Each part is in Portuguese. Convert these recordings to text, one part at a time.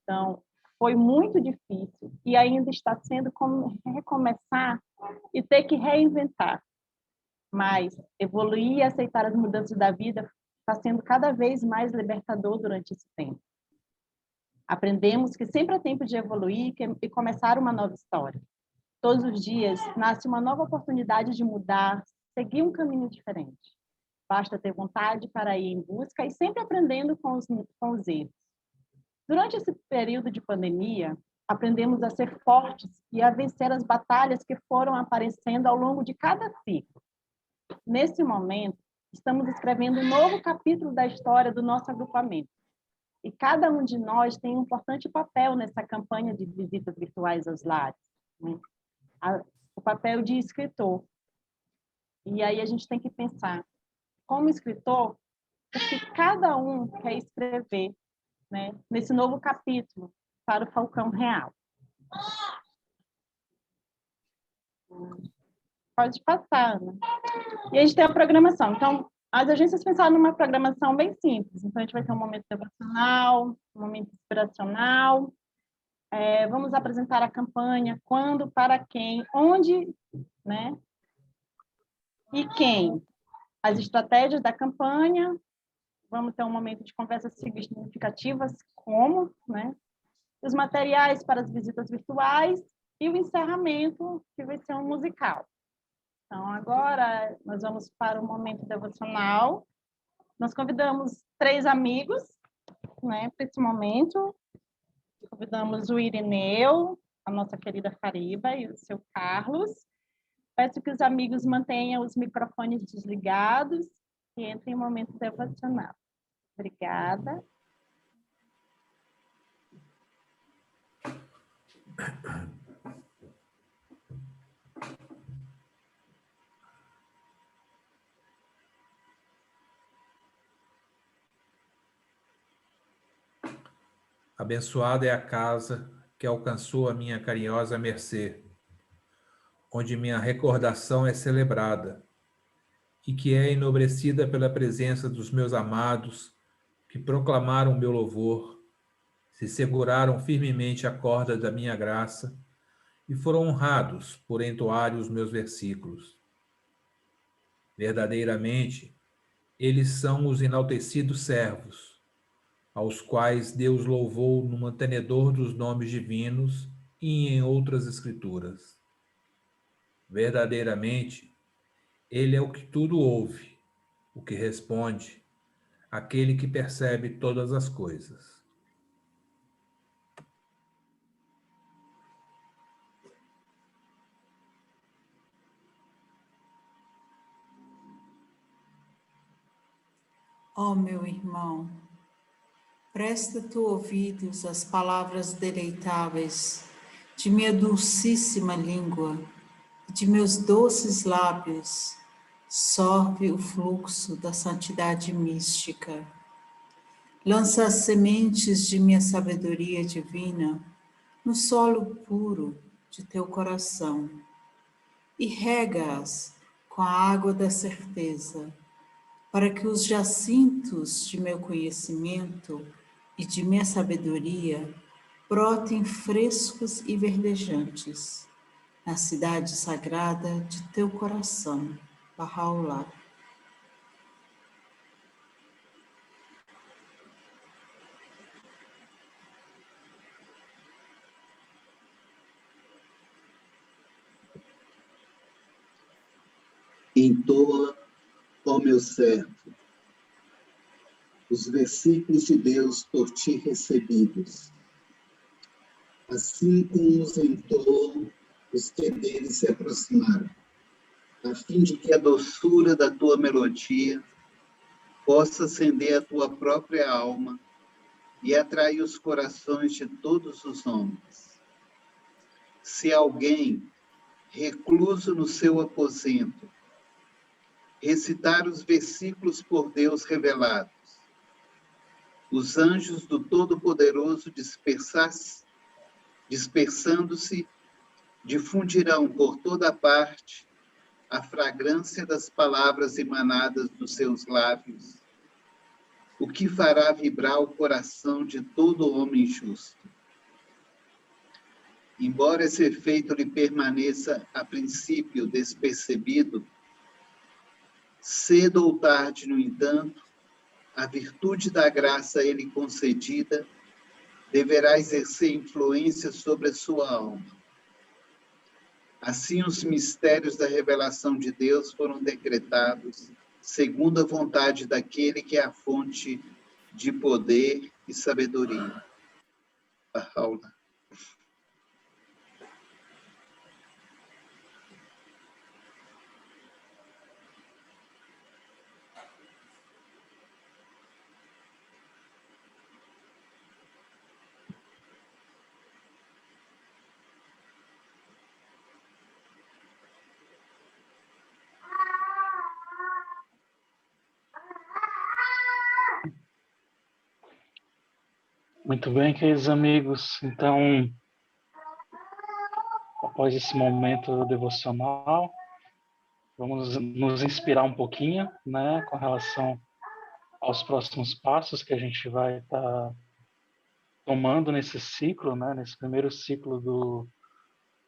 Então, foi muito difícil e ainda está sendo como recomeçar e ter que reinventar. Mas evoluir e aceitar as mudanças da vida está sendo cada vez mais libertador durante esse tempo. Aprendemos que sempre é tempo de evoluir e começar uma nova história. Todos os dias nasce uma nova oportunidade de mudar, seguir um caminho diferente. Basta ter vontade para ir em busca e sempre aprendendo com os erros. Durante esse período de pandemia, aprendemos a ser fortes e a vencer as batalhas que foram aparecendo ao longo de cada ciclo. Nesse momento, estamos escrevendo um novo capítulo da história do nosso agrupamento. E cada um de nós tem um importante papel nessa campanha de visitas virtuais aos lares, né? O papel de escritor. E aí a gente tem que pensar, como escritor, o que cada um quer escrever, né, nesse novo capítulo para o Falcão Real. Pode passar, Ana. E a gente tem a programação. Então, as agências pensaram numa programação bem simples. Então, a gente vai ter um momento devocional, um momento inspiracional. Vamos apresentar a campanha, quando, para quem, onde, né? E quem. As estratégias da campanha. Vamos ter um momento de conversas significativas, como, né? Os materiais para as visitas virtuais e o encerramento, que vai ser um musical. Então, agora, nós vamos para o momento devocional. Nós convidamos 3 amigos, né, para esse momento. Convidamos o Irineu, a nossa querida Fariba e o seu Carlos. Peço que os amigos mantenham os microfones desligados e entrem em momento devocional. Obrigada. Abençoada é a casa que alcançou a minha carinhosa mercê, onde minha recordação é celebrada, e que é enobrecida pela presença dos meus amados, que proclamaram meu louvor, se seguraram firmemente a corda da minha graça, e foram honrados por entoarem os meus versículos. Verdadeiramente, eles são os enaltecidos servos, aos quais Deus louvou no mantenedor dos nomes divinos e em outras escrituras. Verdadeiramente, ele é o que tudo ouve, o que responde, aquele que percebe todas as coisas. Ó meu irmão, presta tu ouvidos às palavras deleitáveis de minha dulcíssima língua e de meus doces lábios, sorve o fluxo da santidade mística. Lança as sementes de minha sabedoria divina no solo puro de teu coração e rega-as com a água da certeza, para que os jacintos de meu conhecimento e de minha sabedoria brotem frescos e verdejantes na cidade sagrada de teu coração, Bahá'u'lláh. Entoa, ó meu servo, os versículos de Deus por ti recebidos, assim como os entoam os que dele se aproximaram, a fim de que a doçura da tua melodia possa acender a tua própria alma e atrair os corações de todos os homens. Se alguém, recluso no seu aposento, recitar os versículos por Deus revelados, os anjos do Todo-Poderoso dispersando-se, difundirão por toda parte a fragrância das palavras emanadas dos seus lábios, o que fará vibrar o coração de todo homem justo. Embora esse efeito lhe permaneça, a princípio, despercebido, cedo ou tarde, no entanto, a virtude da graça a ele concedida deverá exercer influência sobre a sua alma. Assim, os mistérios da revelação de Deus foram decretados segundo a vontade daquele que é a fonte de poder e sabedoria. Paula. Muito bem, queridos amigos. Então, após esse momento devocional, vamos nos inspirar um pouquinho, né, com relação aos próximos passos que a gente vai estar tomando nesse ciclo, né, nesse primeiro ciclo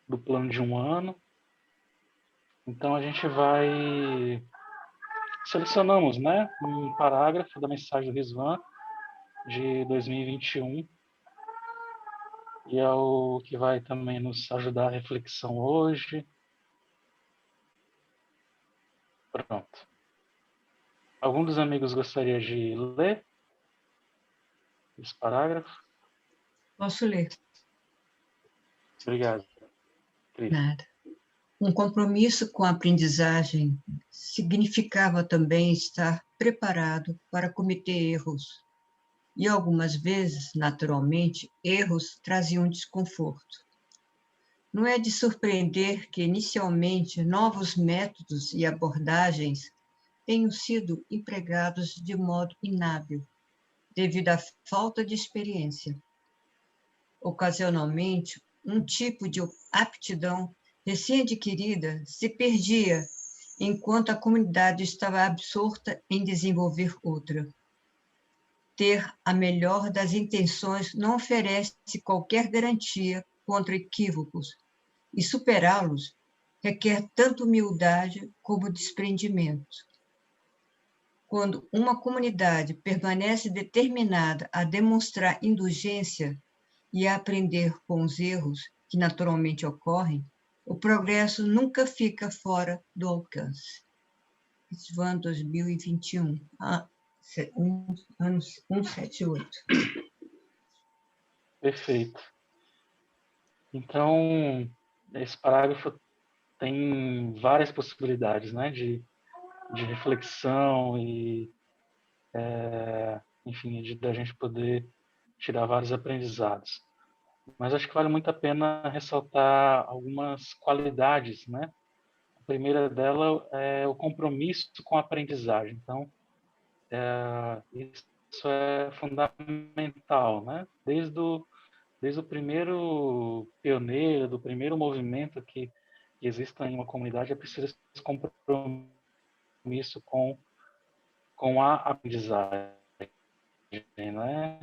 do plano de um ano. Então, a gente selecionamos, né, um parágrafo da mensagem do Rizwan de 2021, e é o que vai também nos ajudar a reflexão hoje. Pronto. Algum dos amigos gostaria de ler esse parágrafo? Posso ler? Obrigado, Cris. Nada. Um compromisso com a aprendizagem significava também estar preparado para cometer erros. E algumas vezes, naturalmente, erros traziam desconforto. Não é de surpreender que, inicialmente, novos métodos e abordagens tenham sido empregados de modo inábil, devido à falta de experiência. Ocasionalmente, um tipo de aptidão recém-adquirida se perdia, enquanto a comunidade estava absorta em desenvolver outra. Ter a melhor das intenções não oferece qualquer garantia contra equívocos, e superá-los requer tanto humildade como desprendimento. Quando uma comunidade permanece determinada a demonstrar indulgência e a aprender com os erros que naturalmente ocorrem, o progresso nunca fica fora do alcance. Rizwan 2021, ano 178. Perfeito. Então, esse parágrafo tem várias possibilidades, né, de reflexão e, enfim, da gente poder tirar vários aprendizados. Mas acho que vale muito a pena ressaltar algumas qualidades, né? A primeira dela é o compromisso com a aprendizagem. Então, isso é fundamental, né? Desde o primeiro pioneiro, do primeiro movimento que existe em uma comunidade, é preciso esse compromisso com a aprendizagem, né?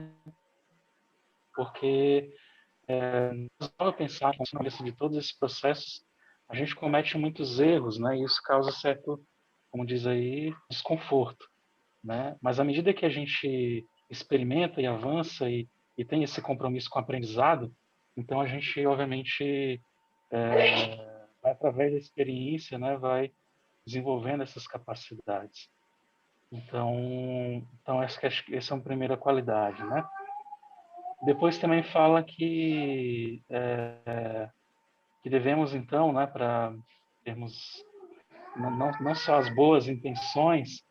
Porque ao pensar no começo de todos esses processos, a gente comete muitos erros, né? E isso causa certo, como diz aí, desconforto, né? Mas à medida que a gente experimenta e avança e tem esse compromisso com o aprendizado, então a gente, obviamente, vai, através da experiência, né, vai desenvolvendo essas capacidades. Então acho que essa é uma primeira qualidade, né? Depois também fala que devemos, então, né, para termos não só as boas intenções,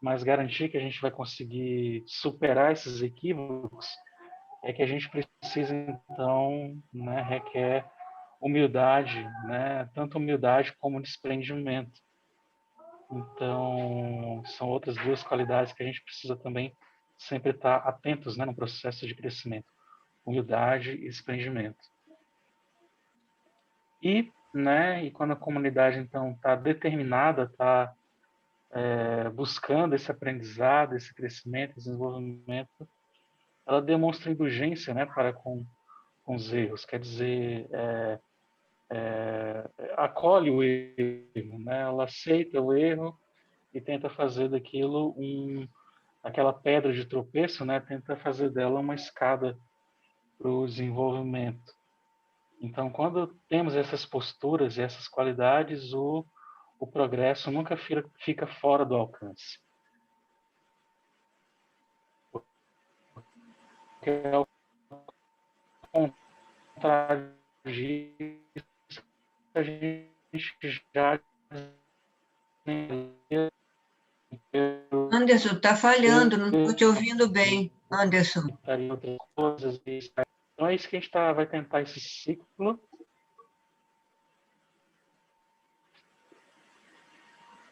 mas garantir que a gente vai conseguir superar esses equívocos, é que a gente precisa, então, né, requer humildade, né, tanto humildade como desprendimento. Então, são outras duas qualidades que a gente precisa também sempre estar atentos, né, no processo de crescimento. Humildade e desprendimento. E, né, e quando a comunidade, então, está determinada, está buscando esse aprendizado, esse crescimento, desenvolvimento, ela demonstra indulgência, né, para com os erros. Quer dizer, acolhe o erro, né? Ela aceita o erro e tenta fazer daquilo aquela pedra de tropeço, né? Tenta fazer dela uma escada para o desenvolvimento. Então, quando temos essas posturas e essas qualidades, o progresso nunca fica fora do alcance. Porque ao contrário disso, a gente já Anderson, está falhando, não estou te ouvindo bem, Anderson. outras coisas. Então é isso que a gente vai tentar esse ciclo.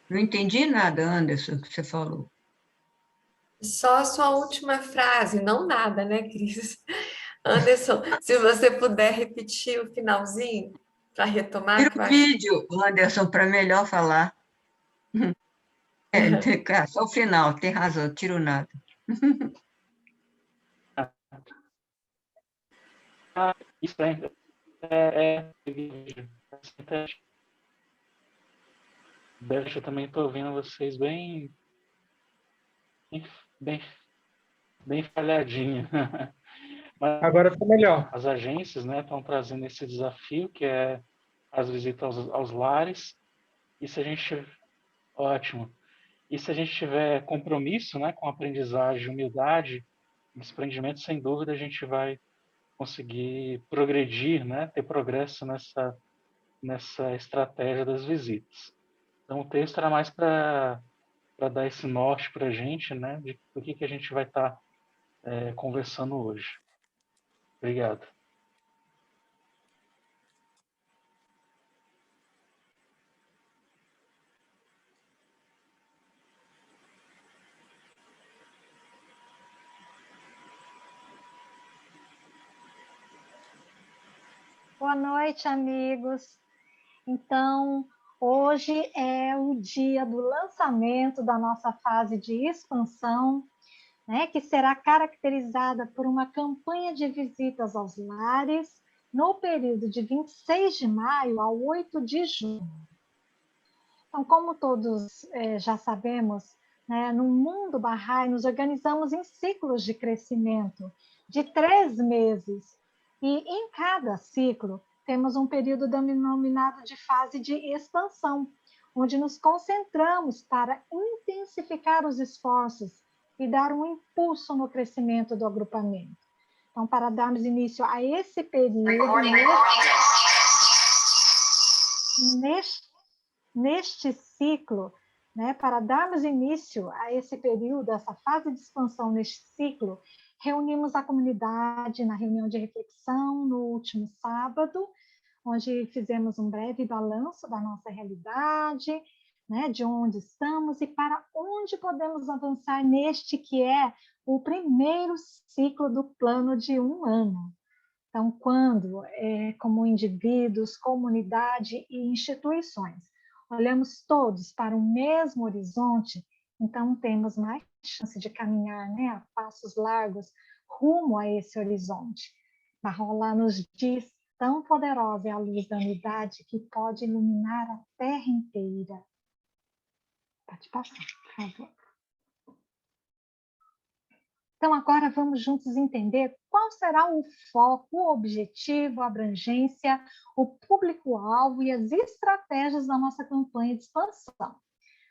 Não entendi nada, Anderson, que você falou. Só a sua última frase, não nada, né, Cris? Anderson, se você puder repetir o finalzinho para retomar, Tira que eu o acho. vídeo, Anderson, para melhor falar. Só o final, tem razão, tiro nada. Isso eu também estou ouvindo vocês bem falhadinho. Mas Agora está melhor. as agências, né, estão trazendo esse desafio, que é as visitas aos lares. E se a gente... Ótimo. E se a gente tiver compromisso, né, com a aprendizagem, humildade, desprendimento, sem dúvida, a gente vai conseguir progredir, né, ter progresso nessa estratégia das visitas. Então, o texto era mais para dar esse norte para a gente, né, do que a gente vai estar conversando hoje. Obrigado. Boa noite, amigos. Então, hoje é o dia do lançamento da nossa fase de expansão, né, que será caracterizada por uma campanha de visitas aos lares no período de 26 de maio a 8 de junho. Então, como todos já sabemos, né, no mundo Bahá'í nos organizamos em ciclos de crescimento de 3 meses, e em cada ciclo temos um período denominado de fase de expansão, onde nos concentramos para intensificar os esforços e dar um impulso no crescimento do agrupamento. Então, para darmos início a esse período, neste ciclo, né, para darmos início a esse período, essa fase de expansão neste ciclo, reunimos a comunidade na reunião de reflexão no último sábado, onde fizemos um breve balanço da nossa realidade, né, de onde estamos e para onde podemos avançar neste que é o primeiro ciclo do plano de 1 ano. Então, quando, como indivíduos, comunidade e instituições, olhamos todos para o mesmo horizonte, então temos mais chance de caminhar, né, a passos largos rumo a esse horizonte. Bahá'u'lláh nos diz: tão poderosa é a luz da unidade que pode iluminar a terra inteira. Pode passar, por favor. Então, agora vamos juntos entender qual será o foco, o objetivo, a abrangência, o público-alvo e as estratégias da nossa campanha de expansão.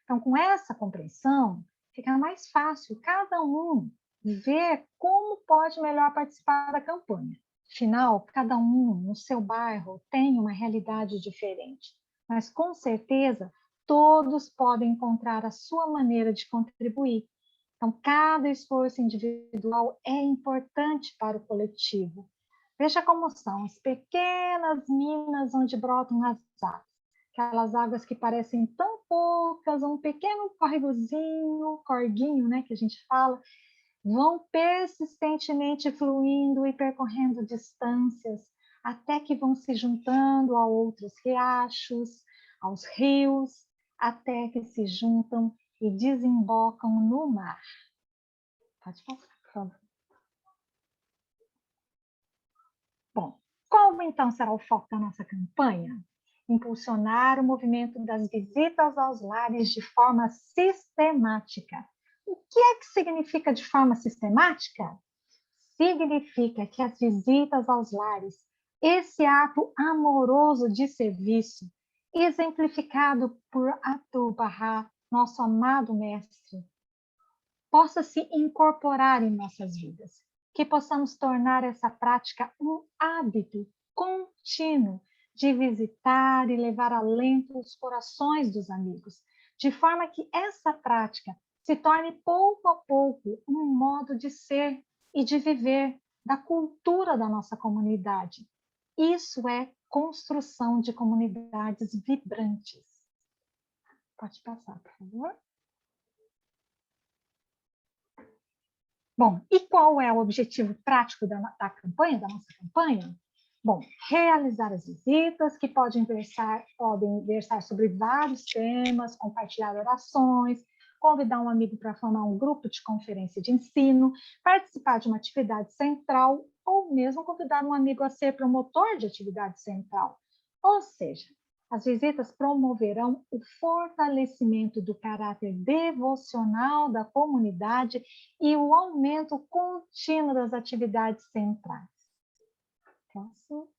Então, com essa compreensão, fica mais fácil cada um ver como pode melhor participar da campanha. Afinal, cada um no seu bairro tem uma realidade diferente, mas com certeza todos podem encontrar a sua maneira de contribuir. Então, cada esforço individual é importante para o coletivo. Veja como são as pequenas minas onde brotam as águas. Aquelas águas que parecem tão poucas, um pequeno corguinho, né, que a gente fala, vão persistentemente fluindo e percorrendo distâncias, até que vão se juntando a outros riachos, aos rios, até que se juntam e desembocam no mar. Pode passar, por favor. Bom, qual então será o foco da nossa campanha? Impulsionar o movimento das visitas aos lares de forma sistemática. O que é que significa de forma sistemática? Significa que as visitas aos lares, esse ato amoroso de serviço, exemplificado por Abdu'l-Bahá, nosso amado mestre, possa se incorporar em nossas vidas, que possamos tornar essa prática um hábito contínuo de visitar e levar alento aos corações dos amigos, de forma que essa prática se torne pouco a pouco um modo de ser e de viver da cultura da nossa comunidade. Isso é construção de comunidades vibrantes. Pode passar, por favor. Bom, e qual é o objetivo prático da campanha, da nossa campanha? Bom, realizar as visitas, que podem versar sobre vários temas, compartilhar orações, convidar um amigo para formar um grupo de conferência de ensino, participar de uma atividade central, ou mesmo convidar um amigo a ser promotor de atividade central. Ou seja, as visitas promoverão o fortalecimento do caráter devocional da comunidade e o aumento contínuo das atividades centrais. Próximo.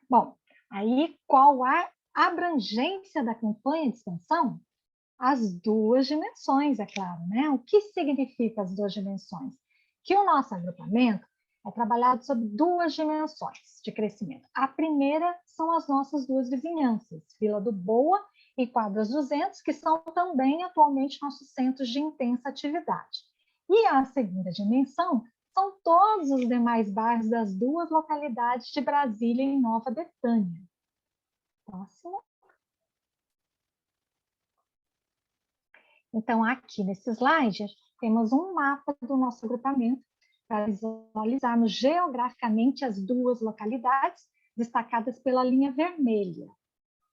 Bom, aí qual a abrangência da campanha de expansão? As duas dimensões, é claro, né? O que significa as duas dimensões? Que o nosso agrupamento é trabalhado sobre duas dimensões de crescimento. A primeira são as nossas duas vizinhanças, Vila do Boa e Quadras 200, que são também atualmente nossos centros de intensa atividade. E a segunda dimensão são todos os demais bairros das duas localidades de Brasília e Nova Betânia. Próximo. Então, aqui nesse slide, temos um mapa do nosso agrupamento para visualizarmos geograficamente as duas localidades destacadas pela linha vermelha,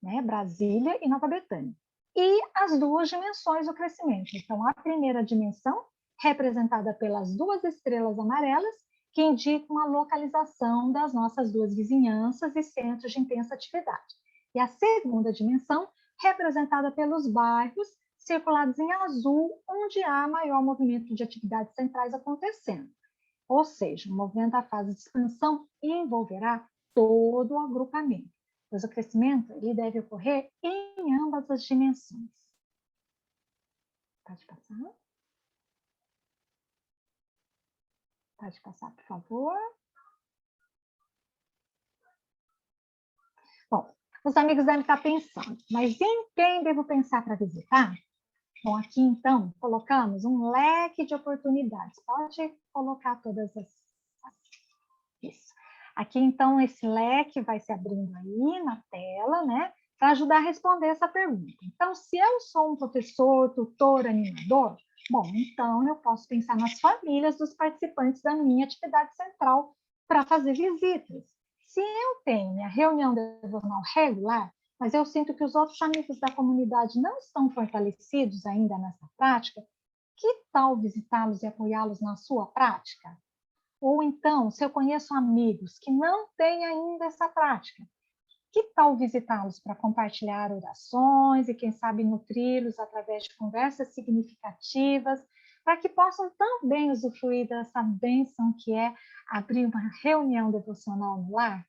né? Brasília e Nova Betânia. E as duas dimensões do crescimento. Então, a primeira dimensão, representada pelas duas estrelas amarelas, que indicam a localização das nossas duas vizinhanças e centros de intensa atividade. E a segunda dimensão, representada pelos bairros circulados em azul, onde há maior movimento de atividades centrais acontecendo. Ou seja, o movimento da fase de expansão envolverá todo o agrupamento, pois o crescimento ele deve ocorrer em ambas as dimensões. Pode passar? Pode passar, por favor. Bom, os amigos devem estar pensando, mas em quem devo pensar para visitar? Bom, aqui então colocamos um leque de oportunidades. Pode colocar todas as... Isso. Aqui então esse leque vai se abrindo aí na tela, né? Para ajudar a responder essa pergunta. Então, se eu sou um professor, tutor, animador, bom, então eu posso pensar nas famílias dos participantes da minha atividade central para fazer visitas. Se eu tenho minha reunião devocional regular, mas eu sinto que os outros amigos da comunidade não estão fortalecidos ainda nessa prática, que tal visitá-los e apoiá-los na sua prática? Ou então, se eu conheço amigos que não têm ainda essa prática, que tal visitá-los para compartilhar orações e, quem sabe, nutri-los através de conversas significativas, para que possam também usufruir dessa bênção que é abrir uma reunião devocional no lar?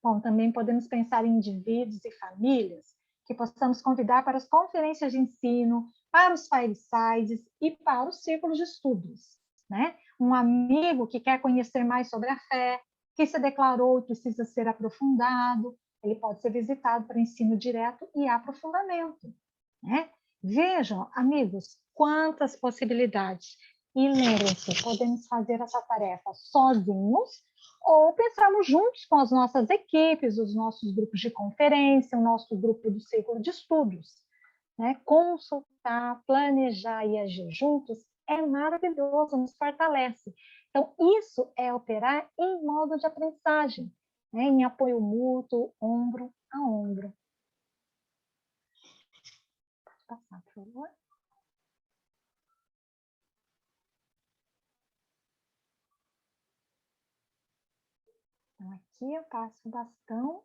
Bom, também podemos pensar em indivíduos e famílias que possamos convidar para as conferências de ensino, para os firesides e para os círculos de estudos, né? Um amigo que quer conhecer mais sobre a fé, que se declarou e precisa ser aprofundado, ele pode ser visitado para ensino direto e aprofundamento, né? Vejam, amigos, quantas possibilidades. E lembrem-se, podemos fazer essa tarefa sozinhos ou pensarmos juntos com as nossas equipes, os nossos grupos de conferência, o nosso grupo do círculo de estudos, né? Consultar, planejar e agir juntos é maravilhoso, nos fortalece. Então, isso é operar em modo de aprendizagem, né? Em apoio mútuo, ombro a ombro. passar, por favor. Então, aqui eu passo o bastão.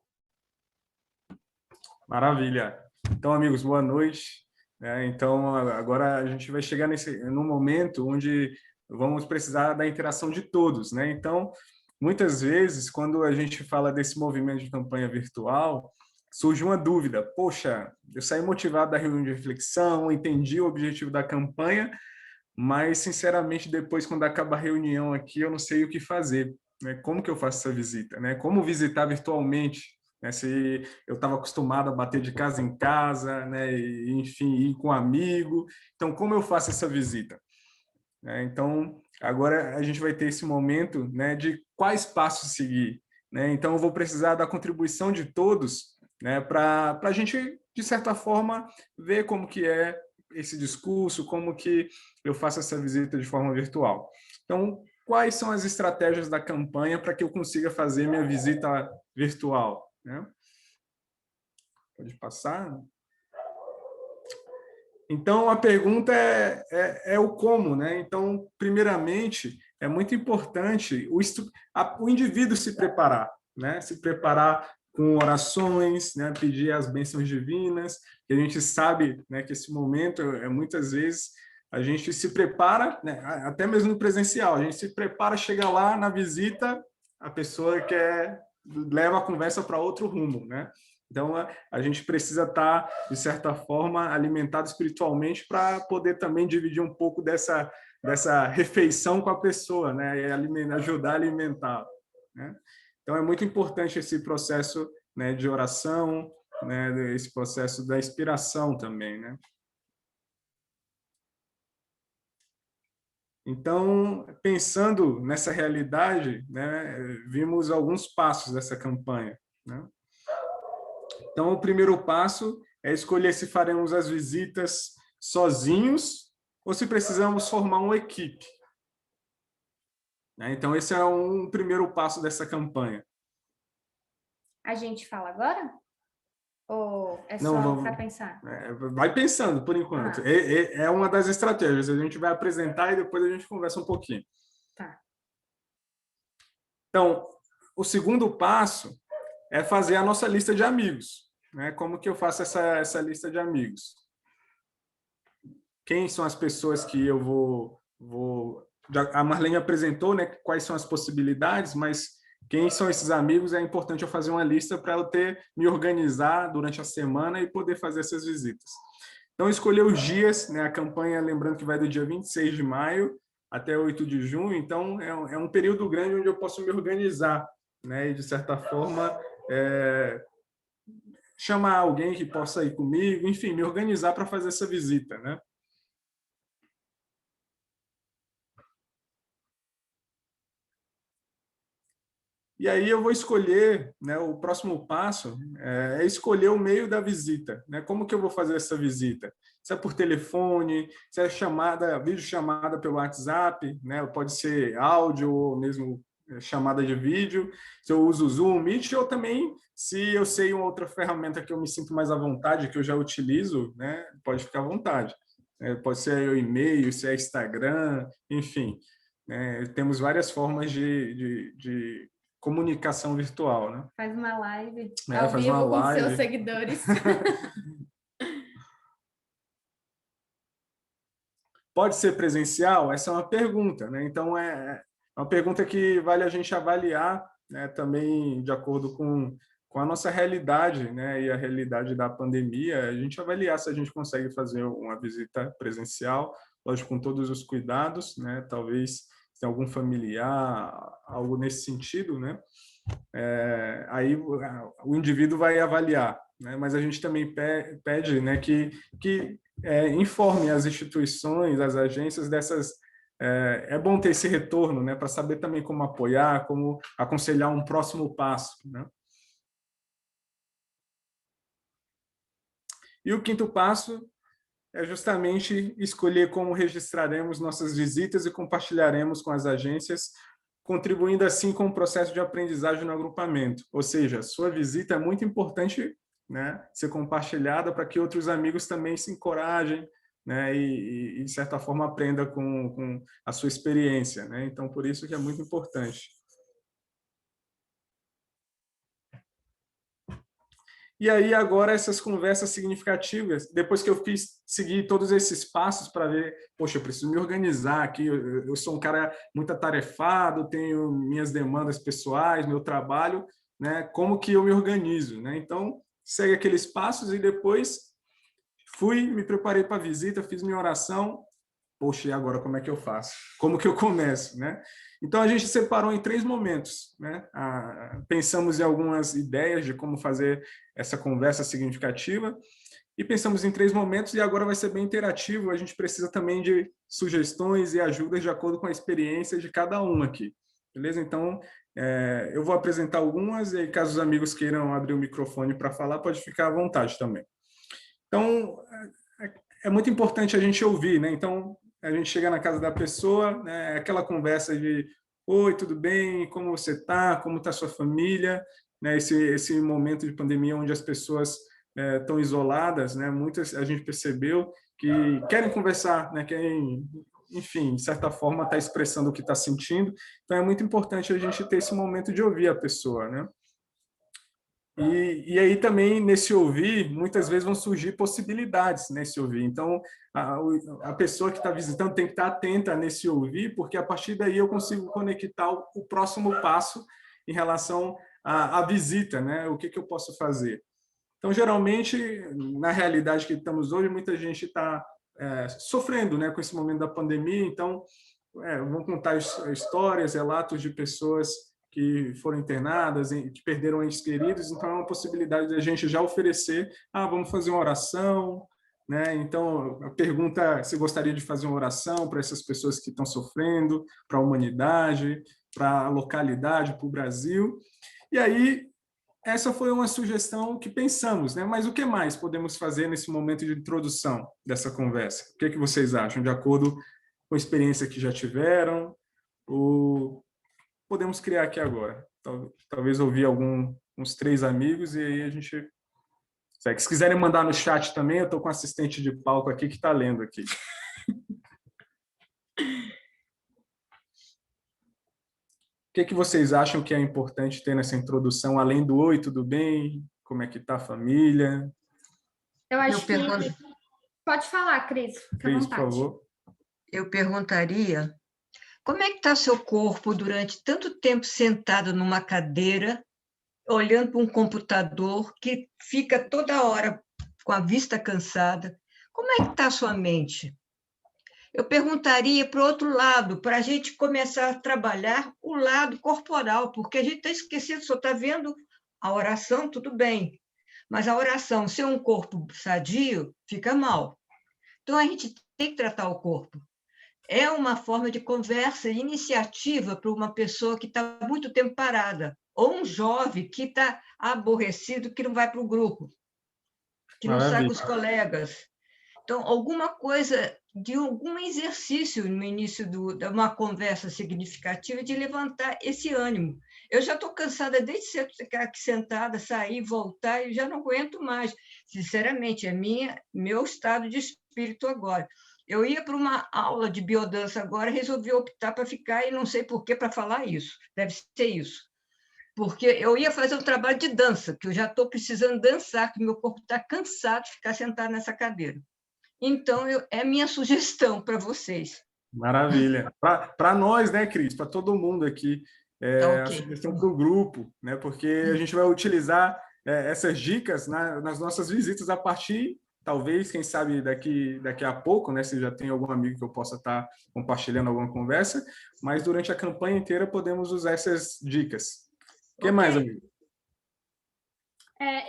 Maravilha. Então, amigos, boa noite. Então, agora a gente vai chegar num momento onde vamos precisar da interação de todos, né? Então, muitas vezes, quando a gente fala desse movimento de campanha virtual, surge uma dúvida. Poxa, eu saí motivado da reunião de reflexão, entendi o objetivo da campanha, mas, sinceramente, depois, quando acaba a reunião aqui, eu não sei o que fazer, né? Como que eu faço essa visita, né? Como visitar virtualmente? Se eu estava acostumado a bater de casa em casa, né, e, enfim, ir com um amigo. Então, como eu faço essa visita? Então, agora a gente vai ter esse momento, né, de quais passos seguir, né? Então, eu vou precisar da contribuição de todos, né, para a gente, de certa forma, ver como que é esse discurso, como que eu faço essa visita de forma virtual. Então, quais são as estratégias da campanha para que eu consiga fazer minha visita virtual? Né? Pode passar. Então, a pergunta é o como, né? Então, primeiramente, é muito importante o indivíduo se preparar, né? Se preparar com orações, né? Pedir as bênçãos divinas, que a gente sabe, né, que esse momento, muitas vezes, a gente se prepara, né, até mesmo no presencial, a gente se prepara, chega lá na visita, a pessoa leva a conversa para outro rumo, né? Então, a gente precisa estar, de certa forma, alimentado espiritualmente para poder também dividir um pouco dessa refeição com a pessoa, né? E ajudar a alimentar, né? Então, é muito importante esse processo, né, de oração, né, esse processo da inspiração também, né? Então, pensando nessa realidade, né, vimos alguns passos dessa campanha, né? Então, o primeiro passo é escolher se faremos as visitas sozinhos ou se precisamos formar uma equipe. Então, esse é um primeiro passo dessa campanha. A gente fala agora? Ou é só para pensar? Vai pensando, por enquanto. É uma das estratégias. A gente vai apresentar e depois a gente conversa um pouquinho. Tá. Então, o segundo passo é fazer a nossa lista de amigos, né? Como que eu faço essa lista de amigos? Quem são as pessoas que eu vou... A Marlene apresentou, né, quais são as possibilidades, mas quem são esses amigos? É importante eu fazer uma lista para eu me organizar durante a semana e poder fazer essas visitas. Então, escolher os dias, né? A campanha, lembrando que vai do dia 26 de maio até 8 de junho, então é um período grande onde eu posso me organizar, né? E, de certa forma, chamar alguém que possa ir comigo, enfim, me organizar para fazer essa visita, né? E aí eu vou escolher, né, o próximo passo é escolher o meio da visita, né? Como que eu vou fazer essa visita? Se é por telefone, se é videochamada pelo WhatsApp, né? Pode ser áudio ou mesmo chamada de vídeo, se eu uso o Zoom, Meet, ou também, se eu sei uma outra ferramenta que eu me sinto mais à vontade, que eu já utilizo, né? Pode ficar à vontade. Pode ser o e-mail, se é Instagram, enfim. Temos várias formas de comunicação virtual, né? Faz uma live ao vivo com seus seguidores. Pode ser presencial? Essa é uma pergunta, né? Então, é uma pergunta que vale a gente avaliar, né, também de acordo com a nossa realidade, né, e a realidade da pandemia, a gente avaliar se a gente consegue fazer uma visita presencial, lógico, com todos os cuidados, né? Talvez se tem algum familiar, algo nesse sentido, né? Aí o indivíduo vai avaliar, né? Mas a gente também pede, né, que informe as instituições, as agências dessas... É bom ter esse retorno, né, para saber também como apoiar, como aconselhar um próximo passo, né? E o quinto passo é justamente escolher como registraremos nossas visitas e compartilharemos com as agências, contribuindo assim com o processo de aprendizagem no agrupamento. Ou seja, sua visita é muito importante né, ser compartilhada para que outros amigos também se encorajem, né, e de certa forma aprenda com a sua experiência, né? Então, por isso que é muito importante. E aí, agora, essas conversas significativas, depois que eu seguir todos esses passos para ver, poxa, eu preciso me organizar aqui, eu sou um cara muito atarefado, tenho minhas demandas pessoais, meu trabalho, né? Como que eu me organizo, né? Então, segue aqueles passos e depois me preparei para a visita, fiz minha oração. Poxa, e agora como é que eu faço? Como que eu começo, né? Então, a gente separou em 3 momentos, né? Pensamos em algumas ideias de como fazer essa conversa significativa e pensamos em 3 momentos e agora vai ser bem interativo. A gente precisa também de sugestões e ajudas de acordo com a experiência de cada um aqui, beleza? Então, eu vou apresentar algumas e caso os amigos queiram abrir o microfone para falar, pode ficar à vontade também. Então, é muito importante a gente ouvir, né? Então, a gente chega na casa da pessoa, né? Aquela conversa de oi, tudo bem? Como você está? Como está sua família? Né? Esse momento de pandemia onde as pessoas estão isoladas, né? Muitas a gente percebeu que querem conversar, né? Querem, enfim, de certa forma, estar expressando o que está sentindo. Então, é muito importante a gente ter esse momento de ouvir a pessoa, né? E aí também, nesse ouvir, muitas vezes vão surgir possibilidades nesse ouvir. Então, a pessoa que está visitando tem que estar atenta nesse ouvir, porque a partir daí eu consigo conectar o próximo passo em relação à visita, né? O que eu posso fazer? Então, geralmente, na realidade que estamos hoje, muita gente está sofrendo, né, com esse momento da pandemia. Então, vão contar histórias, relatos de pessoas que foram internadas, que perderam entes queridos, então é uma possibilidade da gente já oferecer, vamos fazer uma oração, né? Então, a pergunta se gostaria de fazer uma oração para essas pessoas que estão sofrendo, para a humanidade, para a localidade, para o Brasil. E aí, essa foi uma sugestão que pensamos, né? Mas o que mais podemos fazer nesse momento de introdução dessa conversa? O que vocês acham, de acordo com a experiência que já tiveram? Ou podemos criar aqui agora? Talvez ouvir uns 3 amigos e aí a gente... Se quiserem mandar no chat também, eu estou com um assistente de palco aqui que está lendo aqui. O que vocês acham que é importante ter nessa introdução, além do oi, tudo bem? Como é que está a família? Eu acho que... Pode falar, Cris. Cris, por favor. Eu perguntaria, como é que está seu corpo durante tanto tempo sentado numa cadeira, olhando para um computador que fica toda hora com a vista cansada? Como é que está a sua mente? Eu perguntaria para o outro lado, para a gente começar a trabalhar o lado corporal, porque a gente está esquecendo, só está vendo a oração, tudo bem, mas a oração, sem um corpo sadio, fica mal. Então, a gente tem que tratar o corpo. É uma forma de conversa, iniciativa para uma pessoa que está muito tempo parada, ou um jovem que está aborrecido, que não vai para o grupo, que não sai com os colegas. Então, alguma coisa, de algum exercício no início de uma conversa significativa de levantar esse ânimo. Eu já estou cansada desde cedo de ficar aqui sentada, sair, voltar, e já não aguento mais. Sinceramente, é meu estado de espírito agora. Eu ia para uma aula de biodança agora, resolvi optar para ficar, e não sei por que para falar isso. Deve ser isso. Porque eu ia fazer um trabalho de dança, que eu já estou precisando dançar, que meu corpo está cansado de ficar sentado nessa cadeira. Então, é minha sugestão para vocês. Maravilha. Para nós, né, Cris? Para todo mundo aqui. Okay. A sugestão para o grupo, né? Porque a gente vai utilizar essas dicas nas nossas visitas a partir, talvez, quem sabe, daqui a pouco, né? Se já tem algum amigo que eu possa estar compartilhando alguma conversa, mas durante a campanha inteira podemos usar essas dicas. O que mais, amigo?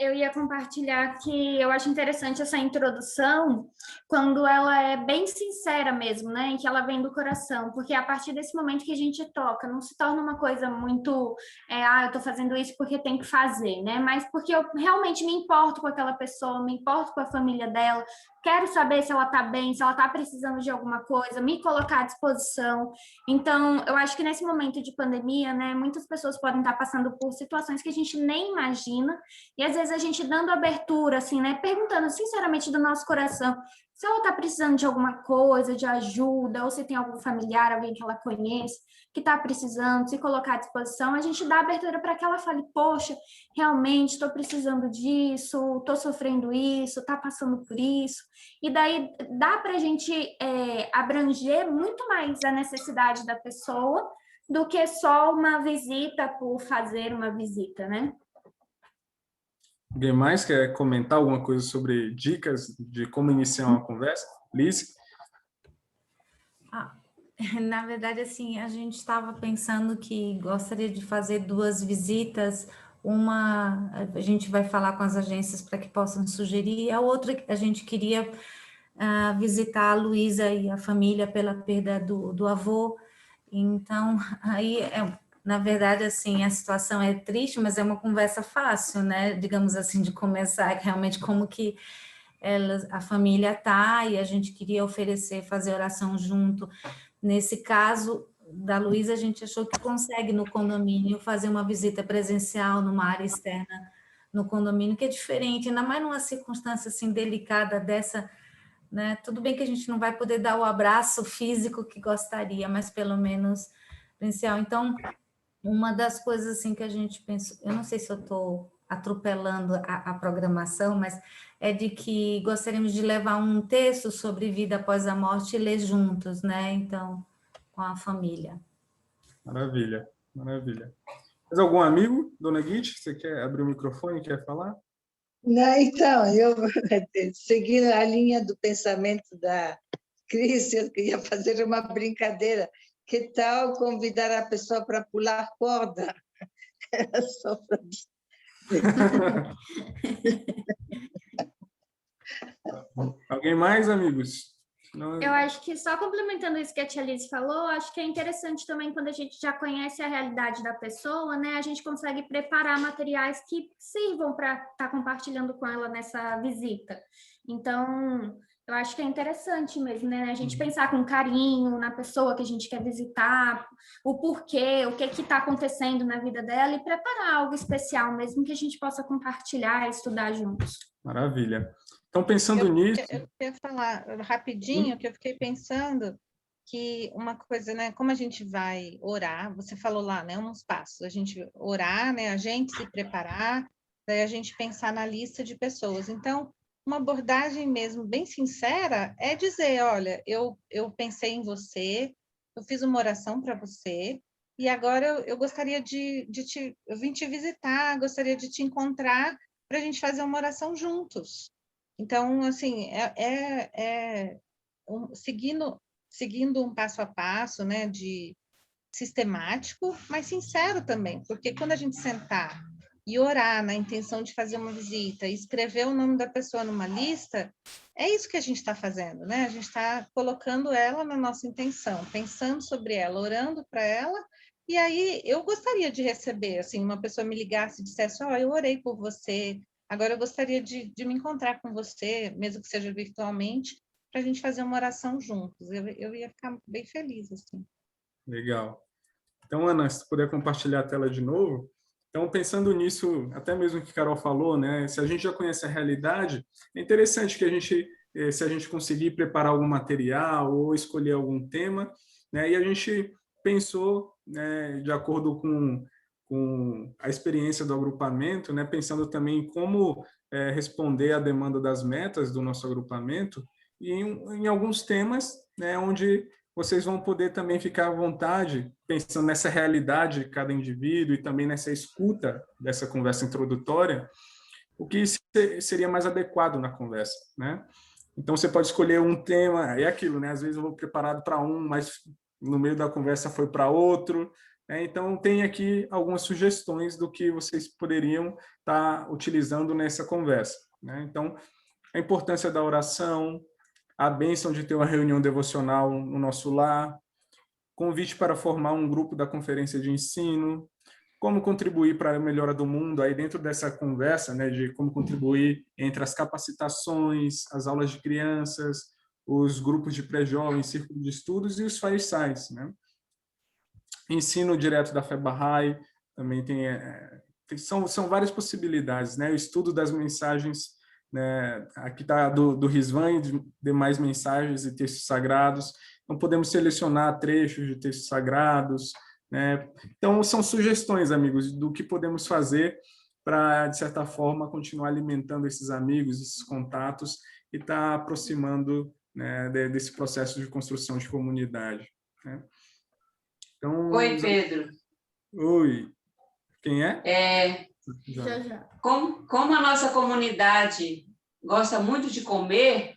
Eu ia compartilhar que eu acho interessante essa introdução quando ela é bem sincera mesmo, né? Em que ela vem do coração, porque a partir desse momento que a gente toca, não se torna uma coisa muito, eu tô fazendo isso porque tem que fazer, né? Mas porque eu realmente me importo com aquela pessoa, me importo com a família dela, quero saber se ela está bem, se ela está precisando de alguma coisa, me colocar à disposição. Então, eu acho que nesse momento de pandemia, né, muitas pessoas podem estar passando por situações que a gente nem imagina, e às vezes a gente dando abertura, assim, né, perguntando sinceramente do nosso coração se ela está precisando de alguma coisa, de ajuda, ou se tem algum familiar, alguém que ela conhece, que está precisando, se colocar à disposição, a gente dá abertura para que ela fale, poxa, realmente estou precisando disso, estou sofrendo isso, está passando por isso. E daí dá para a gente abranger muito mais a necessidade da pessoa do que só uma visita por fazer uma visita, né? Alguém mais quer comentar alguma coisa sobre dicas de como iniciar uma conversa? Liz? Na verdade, assim, a gente estava pensando que gostaria de fazer 2 visitas. Uma, a gente vai falar com as agências para que possam sugerir. A outra, a gente queria visitar a Luísa e a família pela perda do avô. Então, aí, na verdade, assim, a situação é triste, mas é uma conversa fácil, né? Digamos assim, de começar realmente como que a família tá, e a gente queria oferecer, fazer oração junto. Nesse caso da Luísa, a gente achou que consegue no condomínio fazer uma visita presencial numa área externa no condomínio, que é diferente, ainda mais numa circunstância assim delicada dessa, né? Tudo bem que a gente não vai poder dar o abraço físico que gostaria, mas pelo menos presencial. Então, uma das coisas assim que a gente pensou, eu não sei se eu estou atropelando a programação, mas é de que gostaríamos de levar um texto sobre vida após a morte e ler juntos, né? Então, com a família. Maravilha, maravilha. Mais algum amigo, dona Guite? Você quer abrir o microfone, quer falar? Não, então, eu, seguindo a linha do pensamento da Cris, eu queria fazer uma brincadeira. Que tal convidar a pessoa para pular corda? Era só para Alguém mais, amigos? Não... Eu acho que só complementando isso que a tia Liz falou, acho que é interessante também quando a gente já conhece a realidade da pessoa, né? A gente consegue preparar materiais que sirvam para estar compartilhando com ela nessa visita. Então, eu acho que é interessante mesmo, né? A gente pensar com carinho na pessoa que a gente quer visitar, o porquê, o que está acontecendo na vida dela e preparar algo especial mesmo que a gente possa compartilhar e estudar juntos. Maravilha. Então, pensando nisso... Eu queria falar rapidinho que eu fiquei pensando que uma coisa, né? Como a gente vai orar, você falou lá, né? Uns passos. A gente orar, né? A gente se preparar, daí a gente pensar na lista de pessoas. Então, uma abordagem mesmo bem sincera é dizer, olha, eu pensei em você, eu fiz uma oração para você, e agora eu gostaria eu vim te visitar, gostaria de te encontrar para a gente fazer uma oração juntos. Então, assim, seguindo um passo a passo, né, de sistemático, mas sincero também, porque quando a gente sentar e orar na intenção de fazer uma visita, e escrever o nome da pessoa numa lista, é isso que a gente está fazendo, né? A gente está colocando ela na nossa intenção, pensando sobre ela, orando para ela, e aí eu gostaria de receber, assim, uma pessoa me ligasse e dissesse, eu orei por você, agora eu gostaria de me encontrar com você, mesmo que seja virtualmente, para a gente fazer uma oração juntos. Eu ia ficar bem feliz, assim. Legal. Então, Ana, se puder compartilhar a tela de novo. Então, pensando nisso, até mesmo que a Carol falou, né? Se a gente já conhece a realidade, é interessante que a gente, se a gente conseguir preparar algum material ou escolher algum tema, né? E a gente pensou, né, de acordo com a experiência do agrupamento, né, pensando também em como responder à demanda das metas do nosso agrupamento, e em alguns temas, né, onde vocês vão poder também ficar à vontade, pensando nessa realidade de cada indivíduo e também nessa escuta dessa conversa introdutória, o que seria mais adequado na conversa, né? Então, você pode escolher um tema, é aquilo, né? Às vezes eu vou preparado para um, mas no meio da conversa foi para outro. Então, tem aqui algumas sugestões do que vocês poderiam estar utilizando nessa conversa, né? Então, a importância da oração, a bênção de ter uma reunião devocional no nosso lar, convite para formar um grupo da conferência de ensino, como contribuir para a melhora do mundo, aí dentro dessa conversa, né, de como contribuir entre as capacitações, as aulas de crianças, os grupos de pré-jovens, círculo de estudos e os firesides, né? Ensino direto da Fé Bahá'í, também são várias possibilidades, né? O estudo das mensagens, né? Aqui está do Rizvan e de demais mensagens e textos sagrados. Então, podemos selecionar trechos de textos sagrados, né? Então, são sugestões, amigos, do que podemos fazer para, de certa forma, continuar alimentando esses amigos, esses contatos e estar aproximando, né, desse processo de construção de comunidade, né? Então, Oi, Pedro. Oi. Quem é? Como a nossa comunidade gosta muito de comer,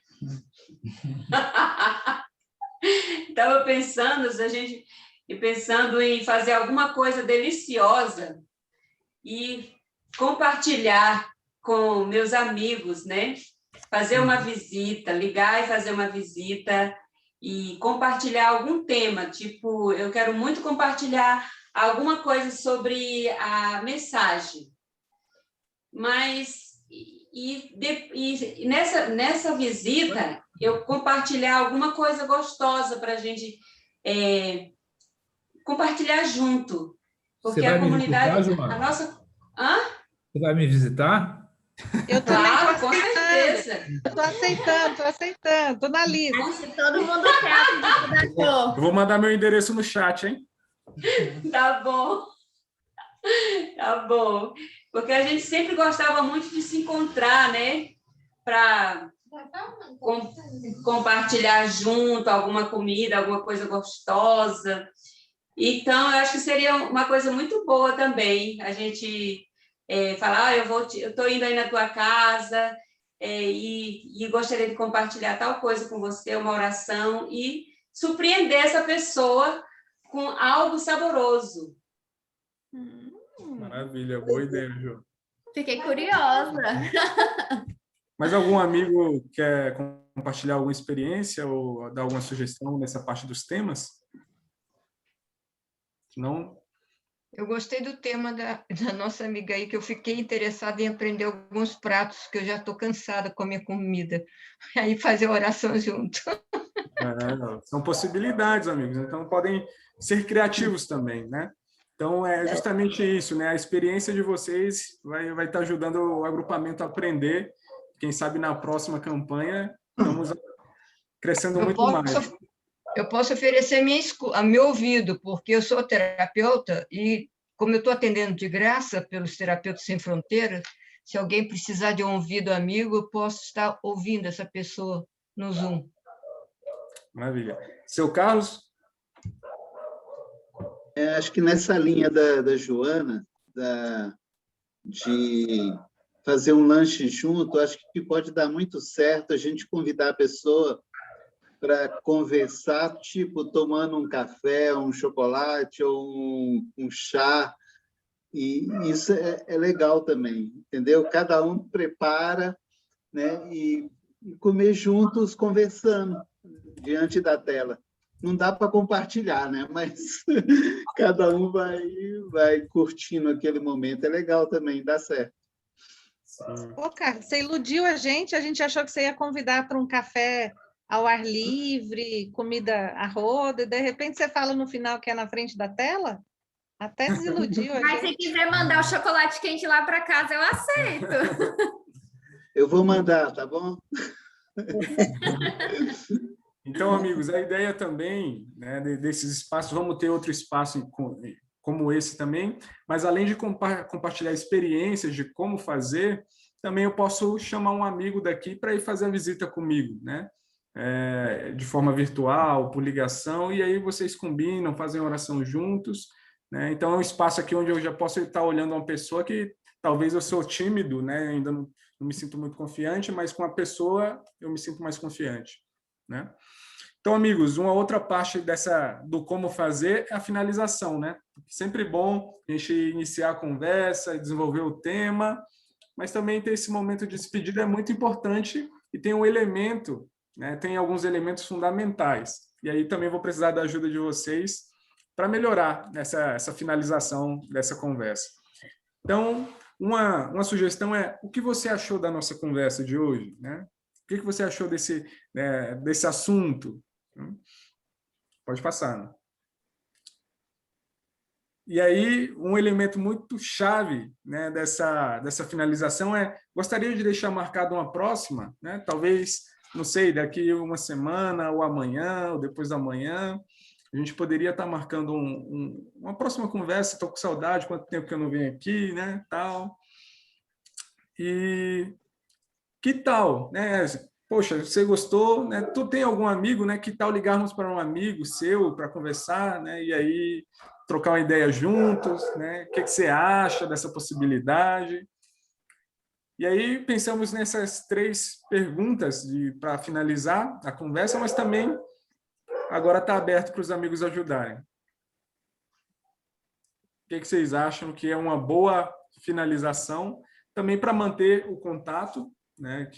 estava pensando, pensando em fazer alguma coisa deliciosa e compartilhar com meus amigos, né? Fazer uma visita, ligar e fazer uma visita e compartilhar algum tema, tipo, eu quero muito compartilhar alguma coisa sobre a mensagem, mas nessa visita eu compartilhar alguma coisa gostosa para a gente compartilhar junto, porque a comunidade, visitar, a nossa... Hã? Você vai me visitar? Eu também claro, com certeza. Estou aceitando, estou na lista. Acho que todo mundo quer Eu vou mandar meu endereço no chat, hein? Tá bom. Tá bom. Porque a gente sempre gostava muito de se encontrar, né? Para compartilhar junto alguma comida, alguma coisa gostosa. Então, eu acho que seria uma coisa muito boa também a gente falar, eu estou indo aí na tua casa e gostaria de compartilhar tal coisa com você, uma oração, e surpreender essa pessoa com algo saboroso. Maravilha, boa ideia, Ju. Fiquei curiosa. Mas algum amigo quer compartilhar alguma experiência ou dar alguma sugestão nessa parte dos temas? Não? Eu gostei do tema da nossa amiga aí, que eu fiquei interessada em aprender alguns pratos, que eu já estou cansada de comer comida. Aí fazer oração junto. São possibilidades, amigos. Então, podem ser criativos também, né? Então, é justamente isso, né? A experiência de vocês vai estar ajudando o agrupamento a aprender. Quem sabe na próxima campanha estamos crescendo muito mais. Eu posso oferecer meu ouvido, porque eu sou terapeuta e, como eu estou atendendo de graça pelos Terapeutas Sem Fronteiras, se alguém precisar de um ouvido amigo, eu posso estar ouvindo essa pessoa no Zoom. Maravilha. Seu Carlos? Acho que nessa linha da Joana, de fazer um lanche junto, acho que pode dar muito certo a gente convidar a pessoa para conversar, tipo, tomando um café, um chocolate ou um chá, e isso é legal também, entendeu? Cada um prepara, né, e comer juntos, conversando, diante da tela. Não dá para compartilhar, né? Mas cada um vai curtindo aquele momento. É legal também, dá certo. Pô, cara, você iludiu a gente achou que você ia convidar para um café ao ar livre, comida a roda, e de repente você fala no final que é na frente da tela? Até desiludiu a gente. Mas se quiser mandar o chocolate quente lá para casa, eu aceito. Eu vou mandar, tá bom? Então, amigos, a ideia também, né, desses espaços, vamos ter outro espaço como esse também, mas além de compartilhar experiências de como fazer, também eu posso chamar um amigo daqui para ir fazer a visita comigo, né? De forma virtual, por ligação, e aí vocês combinam, fazem oração juntos, né? Então é um espaço aqui onde eu já posso estar olhando uma pessoa que talvez eu sou tímido, né? Ainda não me sinto muito confiante, mas com a pessoa eu me sinto mais confiante, né? Então, amigos, uma outra parte do como fazer é a finalização, né? Sempre bom a gente iniciar a conversa e desenvolver o tema, mas também ter esse momento de despedida é muito importante e tem um elemento, né? Tem alguns elementos fundamentais. E aí também vou precisar da ajuda de vocês para melhorar essa finalização dessa conversa. Então, uma sugestão é: o que você achou da nossa conversa de hoje, né? O que você achou desse assunto? Pode passar, né? E aí, um elemento muito chave, né, dessa finalização gostaria de deixar marcado uma próxima, né? Talvez, não sei, daqui uma semana, ou amanhã, ou depois da manhã, a gente poderia estar marcando uma próxima conversa. Estou com saudade, quanto tempo que eu não venho aqui, né, tal. E que tal, né? Poxa, você gostou, né? Tu tem algum amigo, né? Que tal ligarmos para um amigo seu para conversar, né? E aí trocar uma ideia juntos, né? O que você acha dessa possibilidade? E aí pensamos nessas 3 perguntas para finalizar a conversa, mas também agora está aberto para os amigos ajudarem. O que vocês acham que é uma boa finalização, também para manter o contato, né?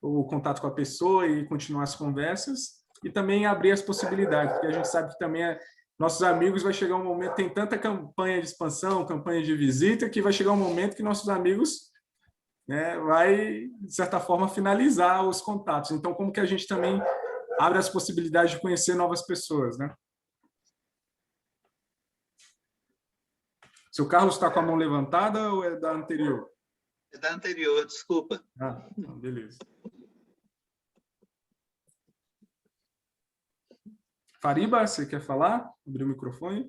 O contato com a pessoa e continuar as conversas, e também abrir as possibilidades, porque a gente sabe que também nossos amigos, vai chegar um momento, tem tanta campanha de expansão, campanha de visita, que vai chegar um momento que nossos amigos, né, vai, de certa forma, finalizar os contatos. Então, como que a gente também abre as possibilidades de conhecer novas pessoas, né? Seu Carlos está com a mão levantada ou é da anterior? É da anterior, desculpa. Ah, beleza. Fariba, você quer falar? Abrir o microfone.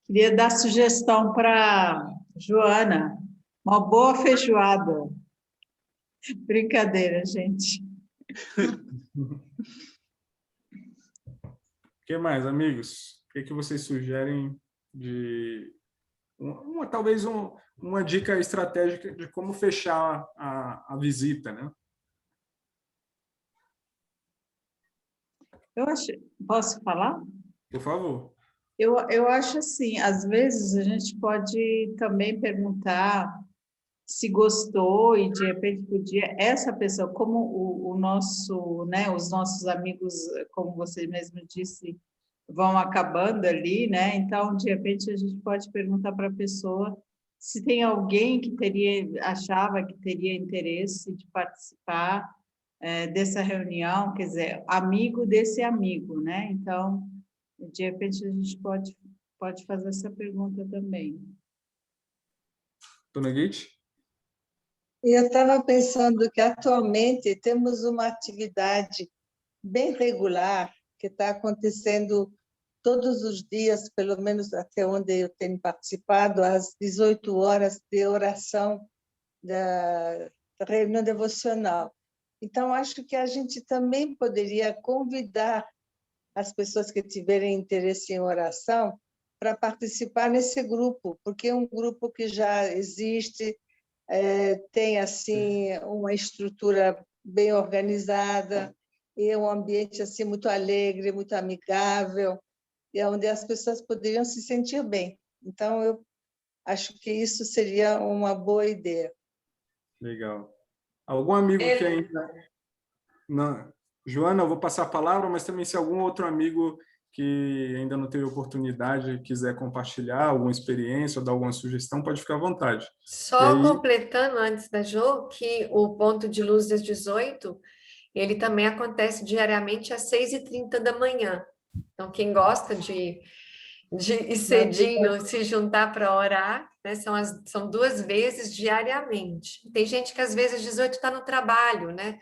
Queria dar sugestão para Joana, uma boa feijoada. Brincadeira, gente. O que mais, amigos? O que vocês sugerem de talvez uma dica estratégica de como fechar a visita, né? Posso falar? Por favor. Eu acho assim, às vezes a gente pode também perguntar se gostou e de repente podia essa pessoa, como o nosso, né, os nossos amigos, como você mesmo disse, vão acabando ali, né? Então, de repente a gente pode perguntar para a pessoa se tem alguém que achava que teria interesse de participar dessa reunião, quer dizer, amigo desse amigo, né? Então, de repente, a gente pode fazer essa pergunta também. Dona Guite? Eu estava pensando que atualmente temos uma atividade bem regular que está acontecendo todos os dias, pelo menos até onde eu tenho participado, às 18 horas de oração da reunião devocional. Então, acho que a gente também poderia convidar as pessoas que tiverem interesse em oração para participar nesse grupo, porque é um grupo que já existe, tem assim uma estrutura bem organizada, e é um ambiente assim muito alegre, muito amigável, e onde as pessoas poderiam se sentir bem. Então, eu acho que isso seria uma boa ideia. Legal. Algum amigo que ainda... Não. Joana, eu vou passar a palavra, mas também se algum outro amigo que ainda não teve oportunidade quiser compartilhar alguma experiência ou dar alguma sugestão, pode ficar à vontade. Só completando antes da Jo, que o Ponto de Luz das 18, ele também acontece diariamente às 6h30 da manhã. Então, quem gosta de ir cedinho, se juntar para orar, né, são 2 vezes diariamente. Tem gente que às vezes às 18 está no trabalho, né?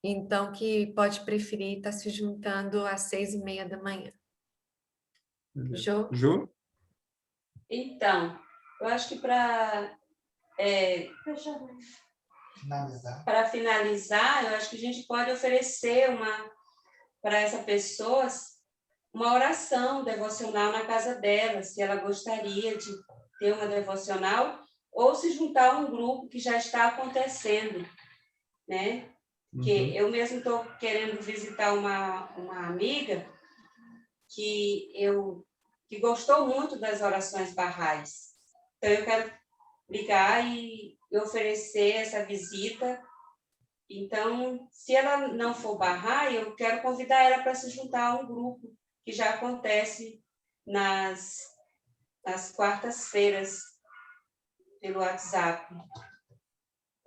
Então, que pode preferir estar se juntando às 6h30 da manhã. Jo? Então, eu acho que para finalizar, eu acho que a gente pode oferecer para essa pessoa uma oração devocional na casa dela, se ela gostaria de ter uma devocional, ou se juntar a um grupo que já está acontecendo, né? Que eu mesmo estou querendo visitar uma amiga que gostou muito das orações barrais. Então, eu quero ligar e oferecer essa visita Então, se ela não for barrar, eu quero convidar ela para se juntar a um grupo que já acontece nas quartas-feiras pelo WhatsApp.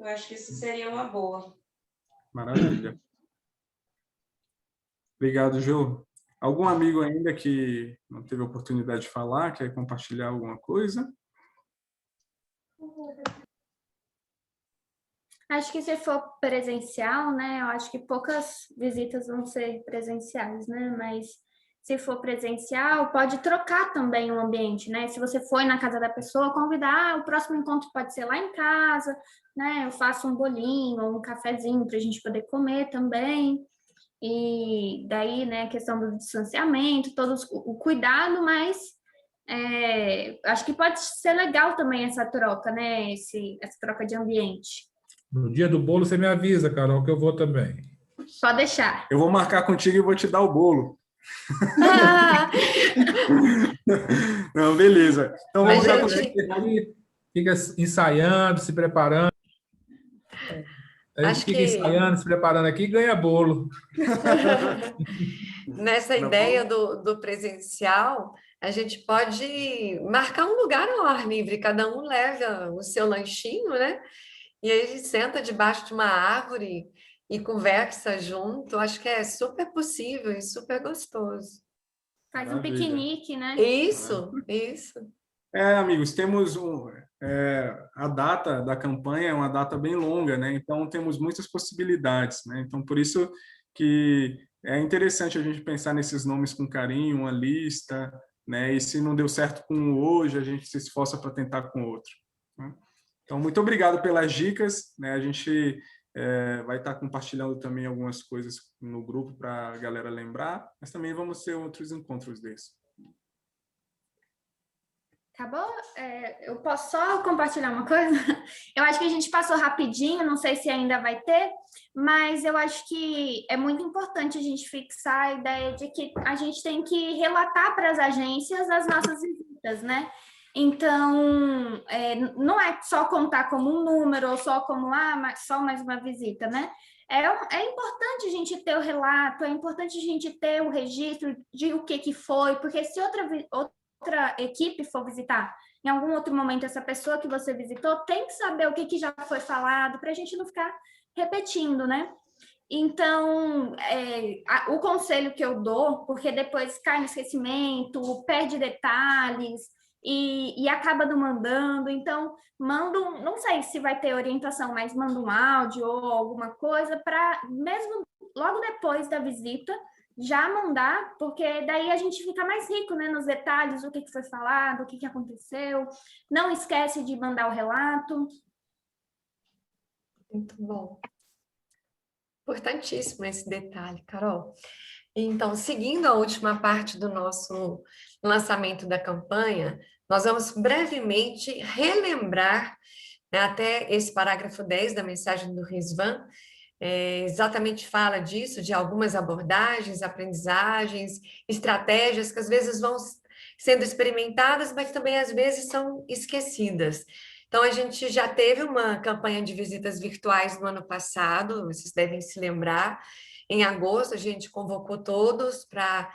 Eu acho que isso seria uma boa. Maravilha. Obrigado, Ju. Algum amigo ainda que não teve oportunidade de falar, quer compartilhar alguma coisa? Acho que se for presencial, né, eu acho que poucas visitas vão ser presenciais, né, mas se for presencial, pode trocar também o ambiente, né, se você foi na casa da pessoa, convidar, o próximo encontro pode ser lá em casa, né, eu faço um bolinho ou um cafezinho para a gente poder comer também, e daí, né, a questão do distanciamento, o cuidado, mas acho que pode ser legal também essa troca, né, essa troca de ambiente. No dia do bolo, você me avisa, Carol, que eu vou também. Pode deixar. Eu vou marcar contigo e vou te dar o bolo. Não, beleza. Então vamos já fica ensaiando, se preparando. A gente fica ensaiando, se preparando aqui e ganha bolo. Nessa ideia do presencial, a gente pode marcar um lugar ao ar livre, cada um leva o seu lanchinho, né? E aí a gente senta debaixo de uma árvore e conversa junto. Acho que é super possível e super gostoso. Faz um piquenique, né? Isso. Amigos, temos a data da campanha é uma data bem longa, né? Então temos muitas possibilidades, né? Então por isso que é interessante a gente pensar nesses nomes com carinho, uma lista, né? E se não deu certo com um hoje, a gente se esforça para tentar com outro, né? Então, muito obrigado pelas dicas, né? A gente vai estar compartilhando também algumas coisas no grupo para a galera lembrar, mas também vamos ter outros encontros desses. Tá bom? Eu posso só compartilhar uma coisa? Eu acho que a gente passou rapidinho, não sei se ainda vai ter, mas eu acho que é muito importante a gente fixar a ideia de que a gente tem que relatar para as agências as nossas visitas, né? Então, não é só contar como um número ou só como, só mais uma visita, né? É importante a gente ter o relato, é importante a gente ter o registro de o que foi, porque se outra equipe for visitar em algum outro momento essa pessoa que você visitou, tem que saber o que já foi falado, para a gente não ficar repetindo, né? Então, o conselho que eu dou, porque depois cai no esquecimento, perde detalhes, e acaba não mandando, então manda não sei se vai ter orientação, mas manda um áudio ou alguma coisa para, mesmo logo depois da visita, já mandar, porque daí a gente fica mais rico, né, nos detalhes, o que foi falado, o que aconteceu. Não esquece de mandar o relato. Muito bom. Importantíssimo esse detalhe, Carol. Então, seguindo a última parte do nosso lançamento da campanha, nós vamos brevemente relembrar, né, até esse parágrafo 10 da mensagem do Rizvan, exatamente fala disso, de algumas abordagens, aprendizagens, estratégias que às vezes vão sendo experimentadas, mas também às vezes são esquecidas. Então, a gente já teve uma campanha de visitas virtuais no ano passado, vocês devem se lembrar. Em agosto, a gente convocou todos para,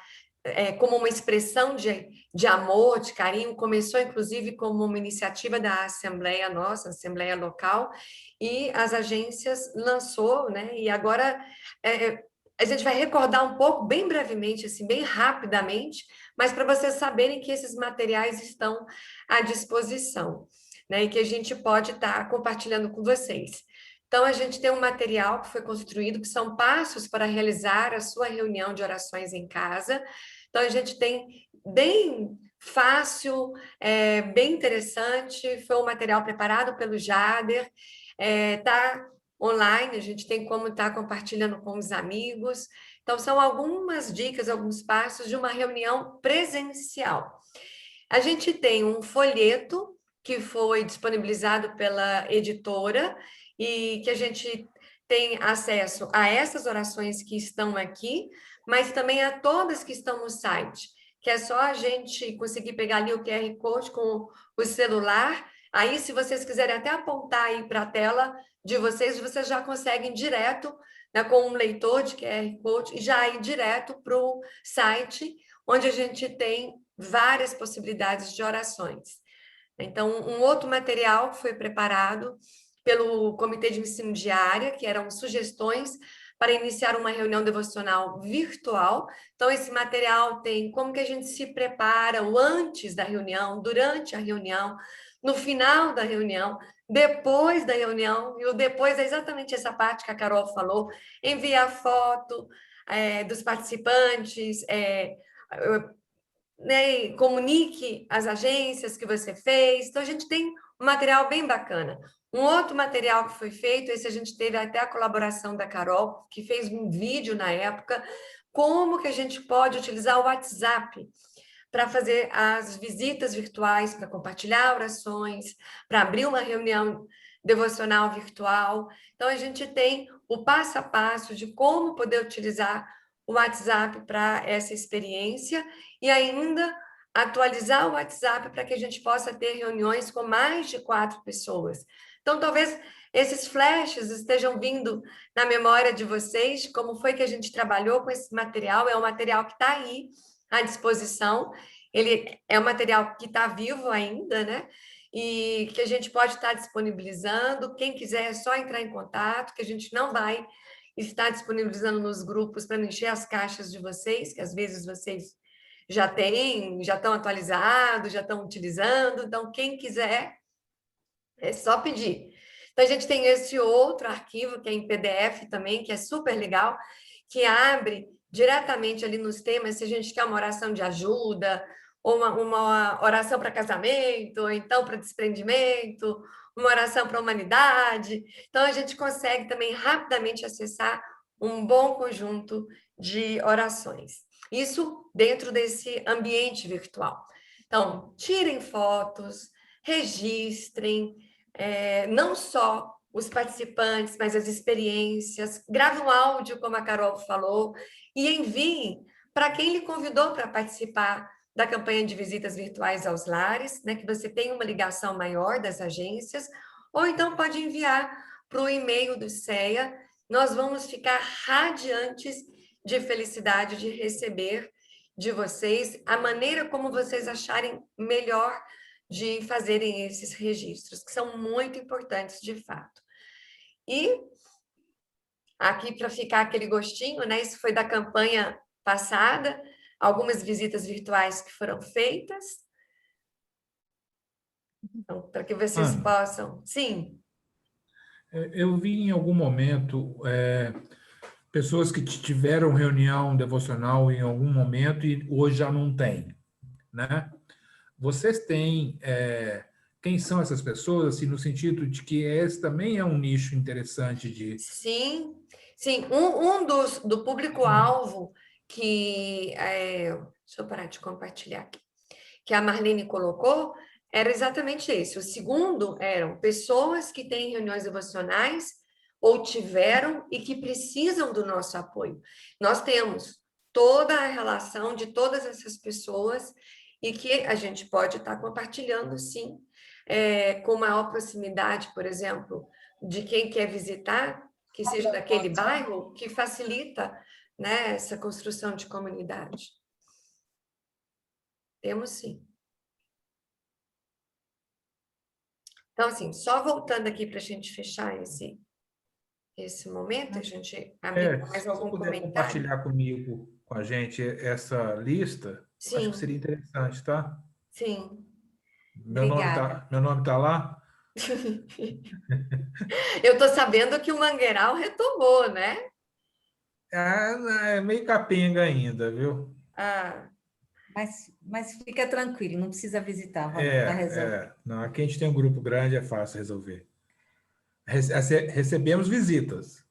como uma expressão de amor, de carinho, começou inclusive como uma iniciativa da Assembleia nossa, Assembleia Local, e as agências lançou, né? E agora a gente vai recordar um pouco, bem brevemente, assim, bem rapidamente, mas para vocês saberem que esses materiais estão à disposição, né? E que a gente pode estar compartilhando com vocês. Então, a gente tem um material que foi construído, que são passos para realizar a sua reunião de orações em casa. Então, a gente tem bem fácil, bem interessante, foi um material preparado pelo Jader, está online, a gente tem como estar compartilhando com os amigos. Então, são algumas dicas, alguns passos de uma reunião presencial. A gente tem um folheto que foi disponibilizado pela editora e que a gente tem acesso a essas orações que estão aqui, mas também a todas que estão no site, que é só a gente conseguir pegar ali o QR Code com o celular, Aí, se vocês quiserem até apontar aí para a tela de vocês já conseguem direto, né, com um leitor de QR Code, e já ir direto para o site, onde a gente tem várias possibilidades de orações. Então, um outro material que foi preparado pelo Comitê de Ensino Diária, que eram sugestões para iniciar uma reunião devocional virtual. Então, esse material tem como que a gente se prepara o antes da reunião, durante a reunião, no final da reunião, depois da reunião, e o depois é exatamente essa parte que a Carol falou, enviar foto dos participantes, né, comunique as agências que você fez. Então, a gente tem um material bem bacana. Um outro material que foi feito, esse a gente teve até a colaboração da Carol, que fez um vídeo na época, como que a gente pode utilizar o WhatsApp para fazer as visitas virtuais, para compartilhar orações, para abrir uma reunião devocional virtual. Então, a gente tem o passo a passo de como poder utilizar o WhatsApp para essa experiência e ainda atualizar o WhatsApp para que a gente possa ter reuniões com mais de 4 pessoas. Então, talvez esses flashes estejam vindo na memória de vocês, como foi que a gente trabalhou com esse material. É um material que está aí à disposição, ele é um material que está vivo ainda, né? E que a gente pode estar disponibilizando. Quem quiser é só entrar em contato, que a gente não vai estar disponibilizando nos grupos para não encher as caixas de vocês, que às vezes vocês já têm, já estão atualizados, já estão utilizando. Então, quem quiser, é só pedir. Então, a gente tem esse outro arquivo, que é em PDF também, que é super legal, que abre diretamente ali nos temas, se a gente quer uma oração de ajuda, ou uma oração para casamento, ou então para desprendimento, uma oração para a humanidade. Então, a gente consegue também rapidamente acessar um bom conjunto de orações. Isso dentro desse ambiente virtual. Então, tirem fotos, registrem, não só os participantes, mas as experiências, grave um áudio, como a Carol falou, e enviem para quem lhe convidou para participar da campanha de visitas virtuais aos lares, né, que você tem uma ligação maior das agências, ou então pode enviar para o e-mail do CEA. Nós vamos ficar radiantes de felicidade de receber de vocês a maneira como vocês acharem melhor de fazerem esses registros, que são muito importantes de fato. E aqui, para ficar aquele gostinho, né? Isso foi da campanha passada, algumas visitas virtuais que foram feitas. Então, para que vocês possam... Sim. Eu vi em algum momento pessoas que tiveram reunião devocional em algum momento e hoje já não tem, né? Vocês têm... quem são essas pessoas, assim, no sentido de que esse também é um nicho interessante de... Sim, sim. Do público-alvo que... deixa eu parar de compartilhar aqui. Que a Marlene colocou, era exatamente esse. O segundo eram pessoas que têm reuniões devocionais ou tiveram e que precisam do nosso apoio. Nós temos toda a relação de todas essas pessoas e que a gente pode estar compartilhando, sim, com maior proximidade, por exemplo, de quem quer visitar, que seja daquele bairro, que facilita, né, essa construção de comunidade. Temos, sim. Então, assim, só voltando aqui para a gente fechar esse momento, a gente abrir mais algum comentário. Compartilhar comigo, com a gente, essa lista, Sim. acho que seria interessante, tá? Sim. Meu nome tá lá? Eu estou sabendo que o Mangueiral retomou, né? É meio capenga ainda, viu? Mas fica tranquilo, não precisa visitar, para resolver. Não, aqui a gente tem um grupo grande, é fácil resolver. Recebemos visitas.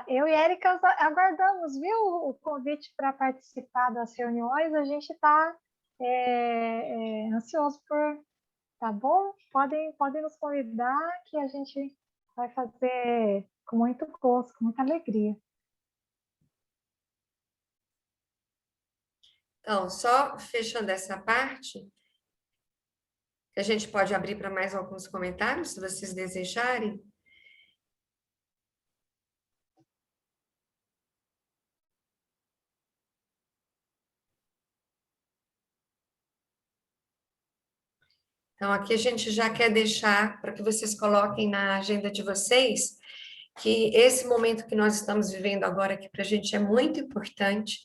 Eu e Érica aguardamos, viu, o convite para participar das reuniões. A gente está ansioso por, tá bom? Podem nos convidar, que a gente vai fazer com muito gosto, com muita alegria. Então, só fechando essa parte, A gente pode abrir para mais alguns comentários, se vocês desejarem. Então, aqui a gente já quer deixar para que vocês coloquem na agenda de vocês que esse momento que nós estamos vivendo agora aqui para a gente é muito importante.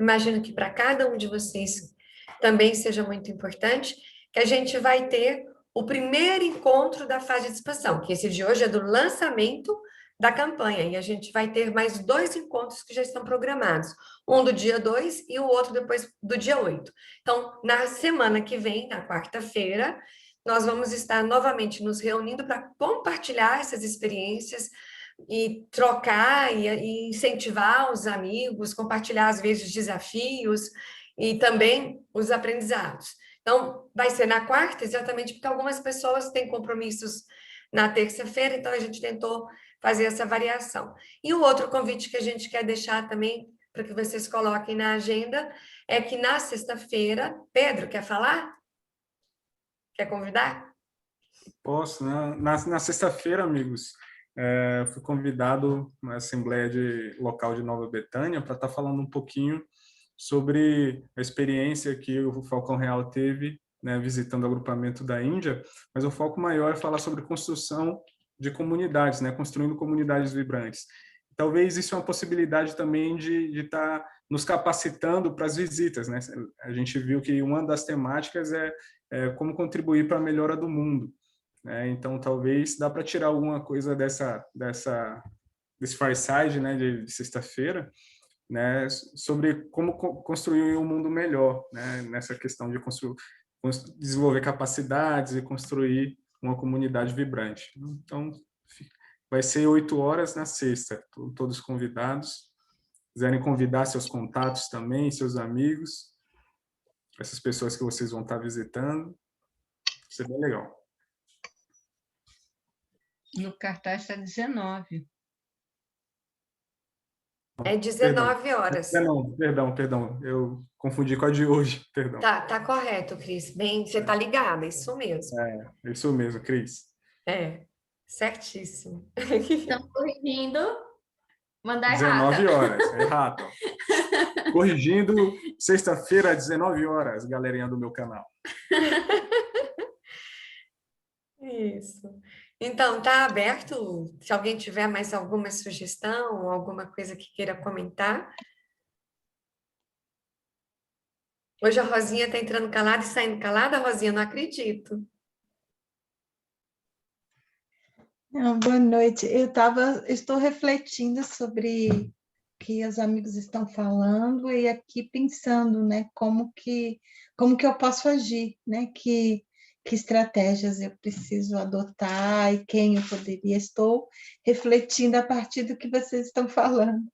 Imagino que para cada um de vocês também seja muito importante, que a gente vai ter o primeiro encontro da fase de expansão, que esse de hoje é do lançamento da campanha, e a gente vai ter mais 2 encontros que já estão programados, um do dia 2 e o outro depois do dia 8. Então, na semana que vem, na quarta-feira, nós vamos estar novamente nos reunindo para compartilhar essas experiências e trocar e incentivar os amigos, compartilhar às vezes desafios e também os aprendizados. Então, vai ser na quarta, exatamente porque algumas pessoas têm compromissos na terça-feira, então a gente tentou fazer essa variação. E o outro convite que a gente quer deixar também, para que vocês coloquem na agenda, é que na sexta-feira, Pedro, quer falar? Quer convidar? Posso, né? Na sexta-feira, amigos, fui convidado na Assembleia Local de Nova Betânia para estar falando um pouquinho sobre a experiência que o Falcão Real teve, né, visitando o agrupamento da Índia, mas o foco maior é falar sobre construção de comunidades, né, construindo comunidades vibrantes. Talvez isso é uma possibilidade também de estar nos capacitando para as visitas, né? A gente viu que uma das temáticas é como contribuir para a melhora do mundo, né? Então, talvez dá para tirar alguma coisa desse fireside, né, de sexta-feira, né, sobre como construir um mundo melhor, né, nessa questão de desenvolver capacidades e construir uma comunidade vibrante. Então, vai ser 8 horas na sexta, todos convidados. Quiserem convidar seus contatos também, seus amigos, essas pessoas que vocês vão estar visitando, vai ser bem legal. No cartaz está 19. É 19 horas. Perdão. Eu confundi com a de hoje, perdão. Tá correto, Cris. Bem, você tá ligada, isso mesmo. Isso mesmo, Cris. Certíssimo. Estão corrigindo, mandar 19 horas, errado. Corrigindo, sexta-feira, 19 horas, galerinha do meu canal. Isso. Então, tá aberto. Se alguém tiver mais alguma sugestão, alguma coisa que queira comentar. Hoje a Rosinha tá entrando calada e saindo calada, Rosinha, não acredito. Boa noite. Estou refletindo sobre o que os amigos estão falando e aqui pensando, né, como que eu posso agir, né, que estratégias eu preciso adotar e quem eu poderia. Estou refletindo a partir do que vocês estão falando.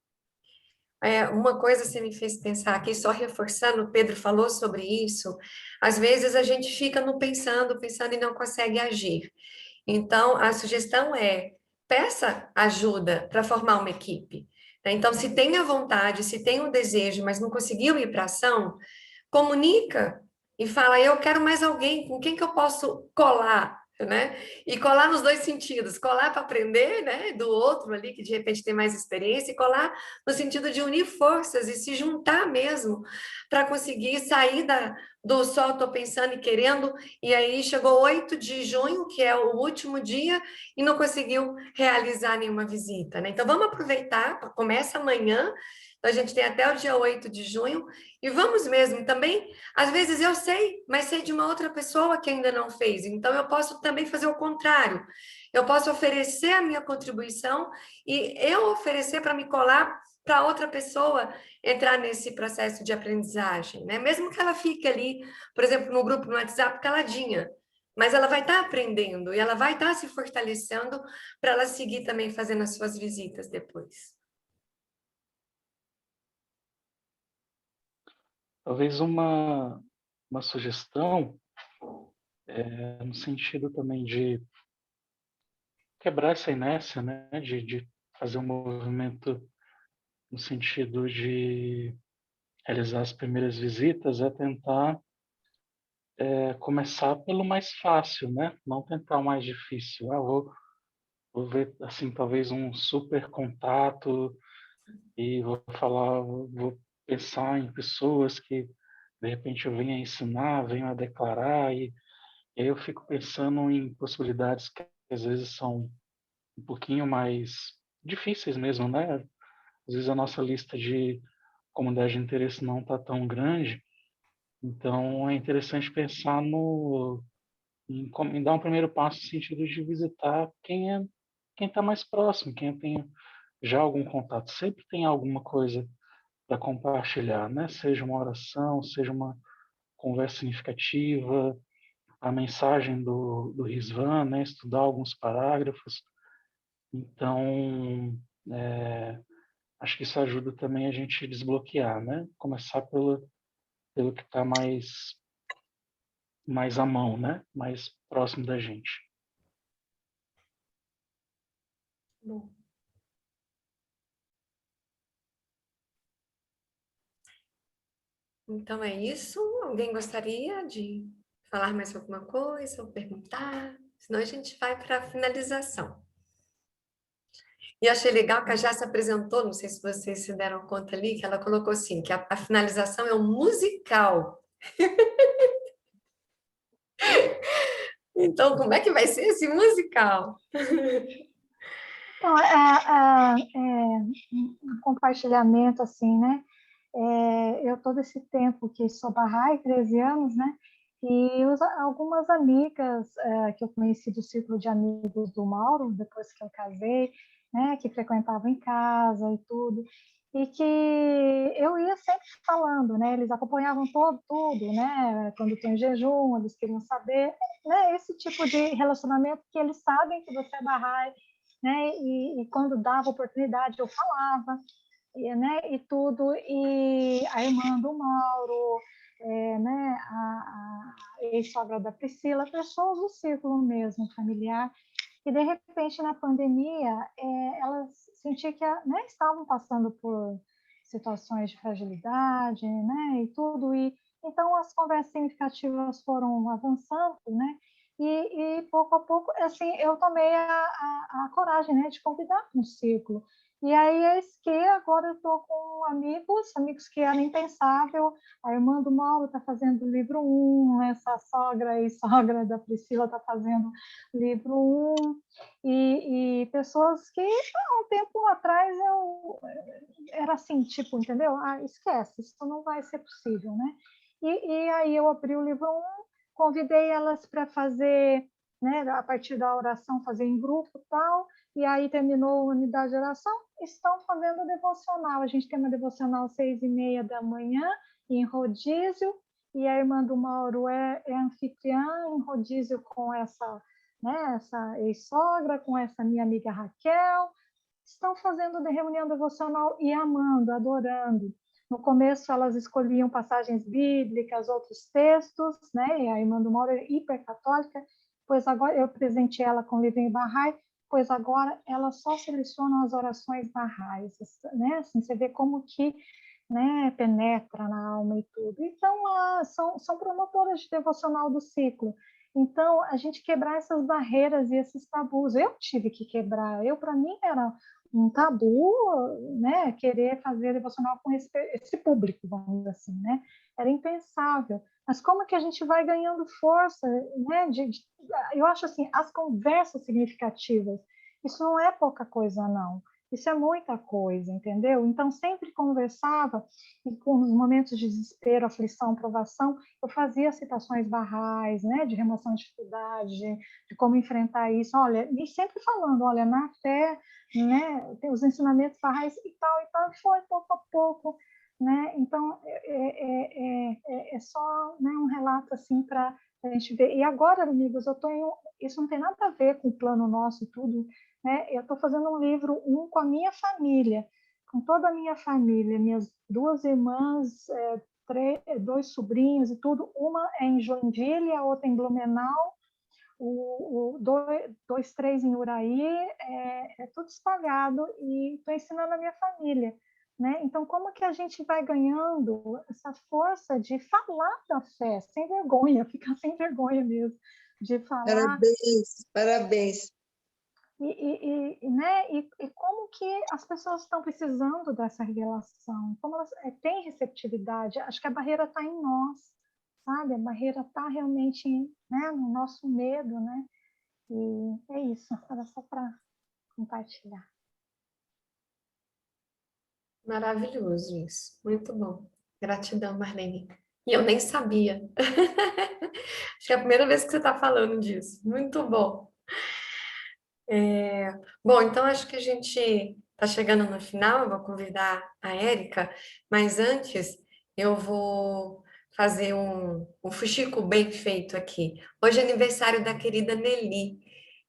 Uma coisa você me fez pensar aqui, só reforçando, o Pedro falou sobre isso, às vezes a gente fica no pensando e não consegue agir. Então, a sugestão é, peça ajuda para formar uma equipe, né? Então, se tem a vontade, se tem o desejo, mas não conseguiu ir para ação, comunica e fala, eu quero mais alguém, com quem que eu posso colar, né? E colar nos 2 sentidos, colar para aprender, né, do outro ali, que de repente tem mais experiência, e colar no sentido de unir forças e se juntar mesmo para conseguir sair do só estou pensando e querendo, e aí chegou 8 de junho, que é o último dia, e não conseguiu realizar nenhuma visita, né? Então, vamos aproveitar, começa amanhã, então a gente tem até o dia 8 de junho, e vamos mesmo também, às vezes eu sei, mas sei de uma outra pessoa que ainda não fez, então eu posso também fazer o contrário, eu posso oferecer a minha contribuição e eu oferecer para me colar para outra pessoa entrar nesse processo de aprendizagem, né? Mesmo que ela fique ali, por exemplo, no grupo no WhatsApp, caladinha, mas ela vai estar aprendendo e ela vai estar se fortalecendo para ela seguir também fazendo as suas visitas depois. Talvez uma sugestão no sentido também de quebrar essa inércia, né? De fazer um movimento no sentido de realizar as primeiras visitas, é tentar começar pelo mais fácil, né? Não tentar o mais difícil. Vou ver, assim, talvez um super contato e vou pensar em pessoas que, de repente, eu venha ensinar, venha declarar, e aí eu fico pensando em possibilidades que às vezes são um pouquinho mais difíceis mesmo, né? Às vezes a nossa lista de comunidade de interesse não está tão grande, então é interessante pensar em dar um primeiro passo no sentido de visitar quem está mais próximo, quem tem já algum contato. Sempre tem alguma coisa para compartilhar, né? Seja uma oração, seja uma conversa significativa, a mensagem do Rizvan, né? Estudar alguns parágrafos. Então, acho que isso ajuda também a gente desbloquear, né? Começar pelo que está mais à mão, né? Mais próximo da gente. Bom. Então é isso. Alguém gostaria de falar mais alguma coisa ou perguntar? Senão a gente vai para a finalização. E achei legal que a Já se apresentou, não sei se vocês se deram conta ali, que ela colocou assim, que a finalização é um musical. Então, como é que vai ser esse musical? Então, um compartilhamento, assim, né? Eu, todo esse tempo que sou Bahá'í, 13 anos, né? E algumas amigas que eu conheci do círculo de amigos do Mauro, depois que eu casei, né? Que frequentavam em casa e tudo. E que eu ia sempre falando, né? Eles acompanhavam tudo, né? Quando tem jejum, eles queriam saber, né? Esse tipo de relacionamento que eles sabem que você é Bahá'í, né? E quando dava oportunidade eu falava, né? E tudo. E a irmã do Mauro, né? A ex-sogra da Priscila, pessoas do círculo mesmo familiar. E de repente na pandemia elas sentiam que, né? Estavam passando por situações de fragilidade, né? E tudo. E então as conversas significativas foram avançando, né? E pouco a pouco, assim, eu tomei a coragem, né, de convidar para um círculo. E aí, eis que agora eu estou com amigos que era impensável. A irmã do Mauro está fazendo o livro 1, essa sogra e sogra da Priscila está fazendo livro 1, e pessoas que há um tempo atrás eu era assim, tipo, entendeu? Esquece, isso não vai ser possível, né? E aí eu abri o livro 1, convidei elas para fazer, né, a partir da oração, fazer em grupo e tal, e aí terminou a unidade de oração, estão fazendo devocional. A gente tem uma devocional às 6h30 da manhã, em rodízio, e a irmã do Mauro é anfitriã em rodízio com essa, né, essa ex-sogra, com essa minha amiga Raquel. Estão fazendo de reunião devocional e amando, adorando. No começo, elas escolhiam passagens bíblicas, outros textos, né? E a irmã do Mauro é hipercatólica, pois agora eu presenteei ela com o livro em Bahá'í, pois agora elas só selecionam as orações Bahá'ís, né? Assim, você vê como que, né, penetra na alma e tudo. Então, são promotoras de devocional do ciclo. Então, a gente quebrar essas barreiras e esses tabus. Eu tive que quebrar. Para mim, era um tabu, né, querer fazer devocional com esse público, vamos dizer assim, né? Era impensável. Mas como que a gente vai ganhando força, né? Eu acho assim, as conversas significativas, isso não é pouca coisa, não. Isso é muita coisa, entendeu? Então, sempre conversava, e com os momentos de desespero, aflição, provação, eu fazia citações Bahá'ís, né, de remoção de dificuldade, de como enfrentar isso. Olha, e sempre falando, olha, na fé, né, tem os ensinamentos Bahá'ís e tal, foi pouco a pouco, né? Então, é só, né, um relato assim para a gente ver. E agora, amigos, isso não tem nada a ver com o plano nosso e tudo, né? Eu estou fazendo um livro com a minha família, com toda a minha família, minhas 2 irmãs, 2 sobrinhos e tudo. Uma é em Joinville, a outra em Blumenau, 2, 3 em Uraí, tudo espalhado, e estou ensinando a minha família, né? Então, como que a gente vai ganhando essa força de falar da fé, sem vergonha, ficar sem vergonha mesmo, de falar... Parabéns, parabéns. Né? E como que as pessoas estão precisando dessa revelação, como elas têm receptividade. Acho que a barreira está em nós, sabe? A barreira está realmente, né, no nosso medo, né? E é isso, era só para compartilhar. Maravilhoso isso, muito bom. Gratidão, Marlene. E eu nem sabia. Acho que é a primeira vez que você está falando disso. Muito bom. Bom, então acho que a gente está chegando no final, eu vou convidar a Érica, mas antes eu vou fazer um fuxico bem feito aqui. Hoje é aniversário da querida Nelly,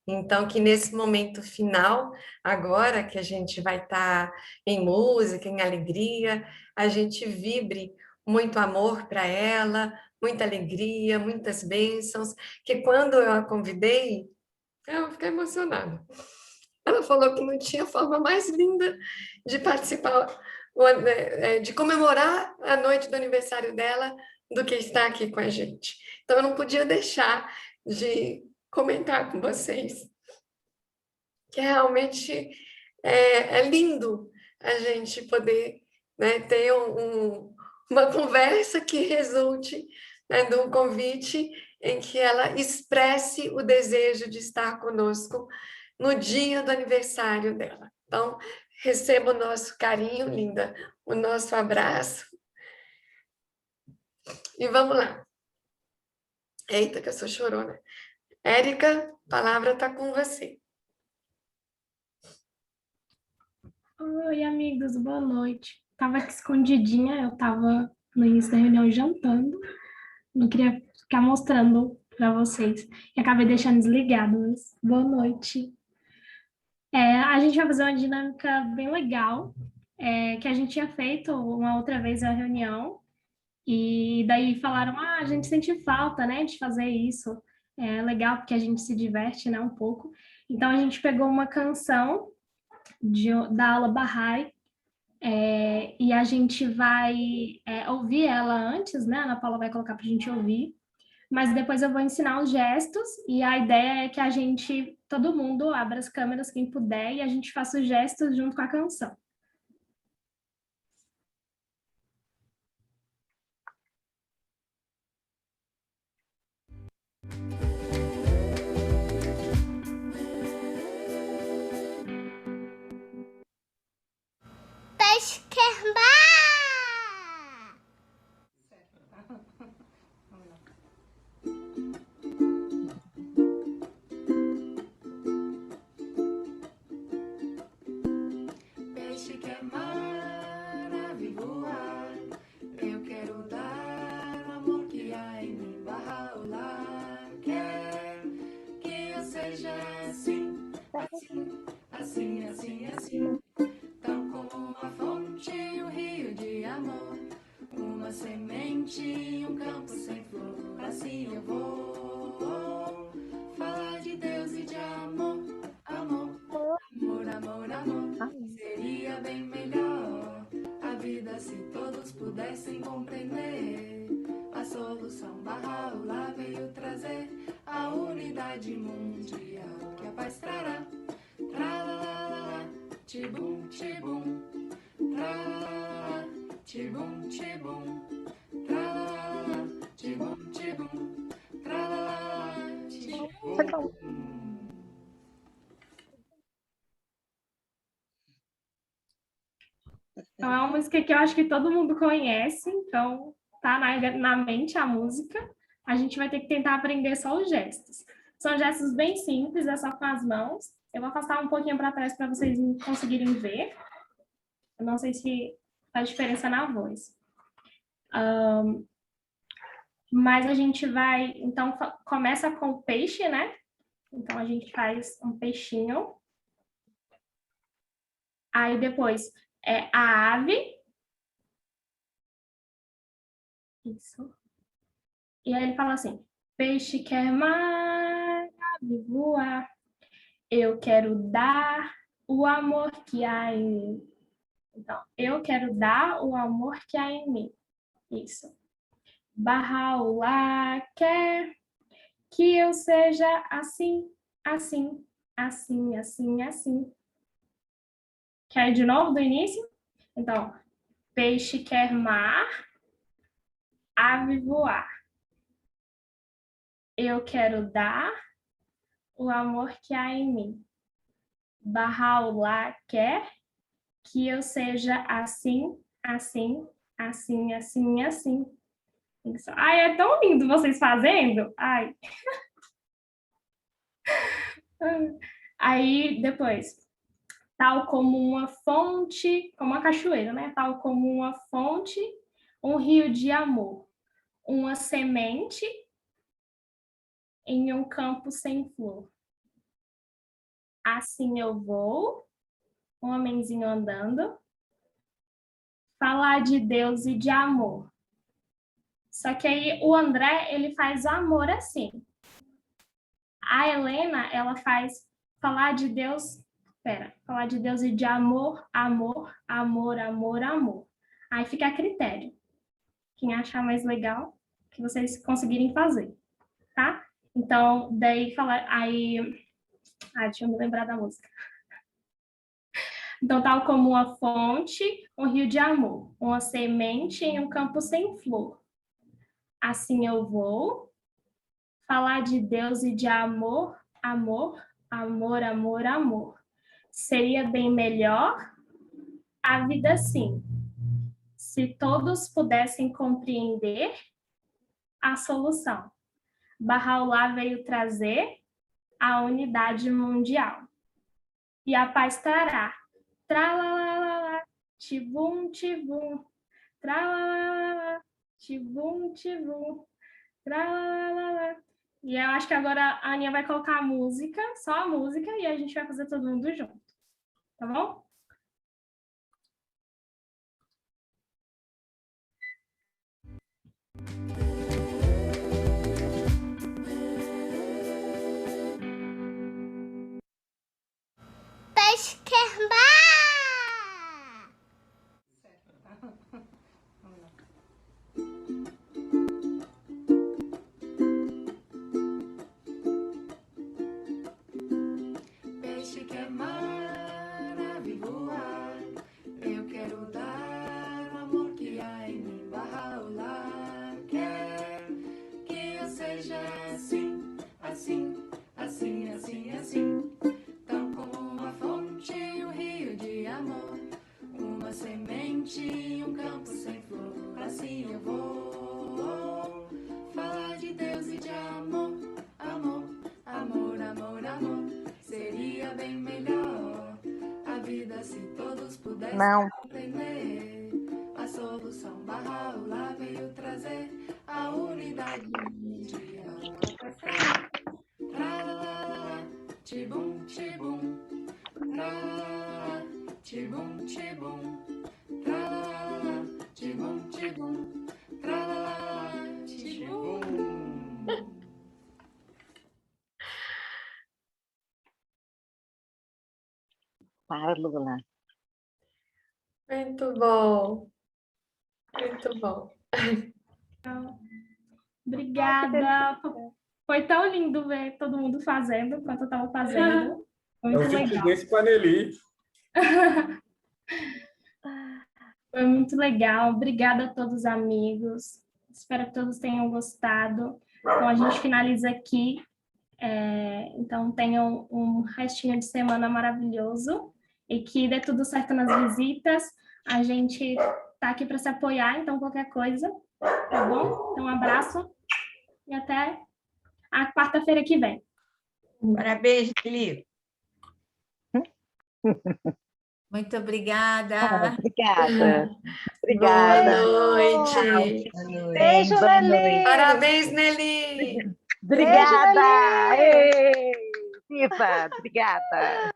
então que nesse momento final, agora que a gente vai estar em música, em alegria, a gente vibre muito amor para ela, muita alegria, muitas bênçãos, que quando eu a convidei, eu fiquei emocionada. Ela falou que não tinha forma mais linda de participar, de comemorar a noite do aniversário dela do que estar aqui com a gente. Então, eu não podia deixar de comentar com vocês que realmente é lindo a gente poder, né, ter uma conversa que resulte, né, de um convite em que ela expresse o desejo de estar conosco no dia do aniversário dela. Então, receba o nosso carinho, linda, o nosso abraço. E vamos lá. Eita, que eu sou chorona. Érica, a palavra está com você. Oi, amigos, boa noite. Tava aqui escondidinha, eu tava no início da reunião jantando, não queria ficar mostrando para vocês, e acabei deixando desligado, mas boa noite. A gente vai fazer uma dinâmica bem legal, que a gente tinha feito uma outra vez a reunião, e daí falaram, a gente sente falta, né, de fazer isso, é legal porque a gente se diverte, né, um pouco. Então a gente pegou uma canção da aula Bahá'í, e a gente vai ouvir ela antes, né? A Ana Paula vai colocar para a gente ouvir, mas depois eu vou ensinar os gestos, e a ideia é que a gente, todo mundo, abra as câmeras, quem puder, e a gente faça os gestos junto com a canção. Peixe que é maravilhoar, eu quero dar o amor que há em mim, Bahá'u'lláh quer que eu seja assim, assim, assim, assim, assim, tão como uma fonte e um rio de amor, uma semente e um campo sem flor, assim eu vou falar de Deus e de amor, amor, amor, amor, amor. Seria bem melhor a vida se todos pudessem compreender a solução. Bahá'u'lláh veio trazer a unidade mundial que a paz trará. Tralalala, tibum, tibum, tralalala, tibum, tibum, tralalala, tibum, tibum, tralalala, tibum. Então, é uma música que eu acho que todo mundo conhece, então tá na mente a música. A gente vai ter que tentar aprender só os gestos. São gestos bem simples, é só com as mãos. Eu vou afastar um pouquinho para trás para vocês conseguirem ver. Eu não sei se faz diferença na voz. Mas a gente vai... Então, começa com o peixe, né? Então, a gente faz um peixinho. Aí, depois... a ave. Isso. E aí ele fala assim, peixe quer mar, ave voar, eu quero dar o amor que há em mim. Então, eu quero dar o amor que há em mim. Isso. Bahá'u'lláh quer que eu seja assim, assim, assim, assim, assim. Quer de novo do início? Então, peixe quer mar, ave voar. Eu quero dar o amor que há em mim. Bahá'u'lláh quer que eu seja assim, assim, assim, assim, assim. Ai, é tão lindo vocês fazendo. Ai. Aí, depois, tal como uma fonte, como uma cachoeira, né? Tal como uma fonte, um rio de amor. Uma semente em um campo sem flor. Assim eu vou, um homenzinho andando, falar de Deus e de amor. Só que aí o André, ele faz amor assim. A Helena, ela faz falar de Deus, falar de Deus e de amor, amor, amor, amor, amor. Aí fica a critério. Quem achar mais legal, que vocês conseguirem fazer, tá? Então, daí falar, aí, deixa eu me lembrar da música. Então, tal como uma fonte, um rio de amor, uma semente em um campo sem flor. Assim eu vou falar de Deus e de amor, amor, amor, amor, amor. Seria bem melhor a vida assim, se todos pudessem compreender a solução. Bahá'u'lláh veio trazer a unidade mundial. E a paz trará. Tralalala, tibum, tibum. Tralalala, tibum, tibum. Tralalala. E eu acho que agora a Aninha vai colocar a música, só a música, e a gente vai fazer todo mundo junto. Tá bom? Peixe quer mar. Peixe quer mar, ave voar. Eu quero dar o amor que há em mim. Bahá'u'lláh quer que eu seja assim, assim, assim, assim, assim. Tão como uma fonte e um rio de amor, uma semente e um campo sem flor. Assim eu vou falar de Deus e de amor, amor, amor, amor, amor. Seria bem melhor a vida se todos pudessem entender a solução. Bahá'u'lláh veio trazer a unidade mundial. Tralalala, tibum, tibum. Tralalala, tibum, tibum. Tralalala, tibum, tibum. Tralalala, tibum. Para, Lula. Muito bom. Muito bom. Obrigada. Foi tão lindo ver todo mundo fazendo enquanto eu estava fazendo. Muito legal. Desse paneli. Foi muito legal. Obrigada a todos os amigos. Espero que todos tenham gostado. Então, a gente finaliza aqui. Então, tenham um restinho de semana maravilhoso e que dê tudo certo nas visitas. A gente tá aqui para se apoiar, então qualquer coisa, tá bom? Então, um abraço e até a quarta-feira que vem. Parabéns, Lili. Muito obrigada. Obrigada. Obrigada. Boa noite. Beijo, Nelly. Parabéns, Nelly. Obrigada. Ei, Pipa, obrigada.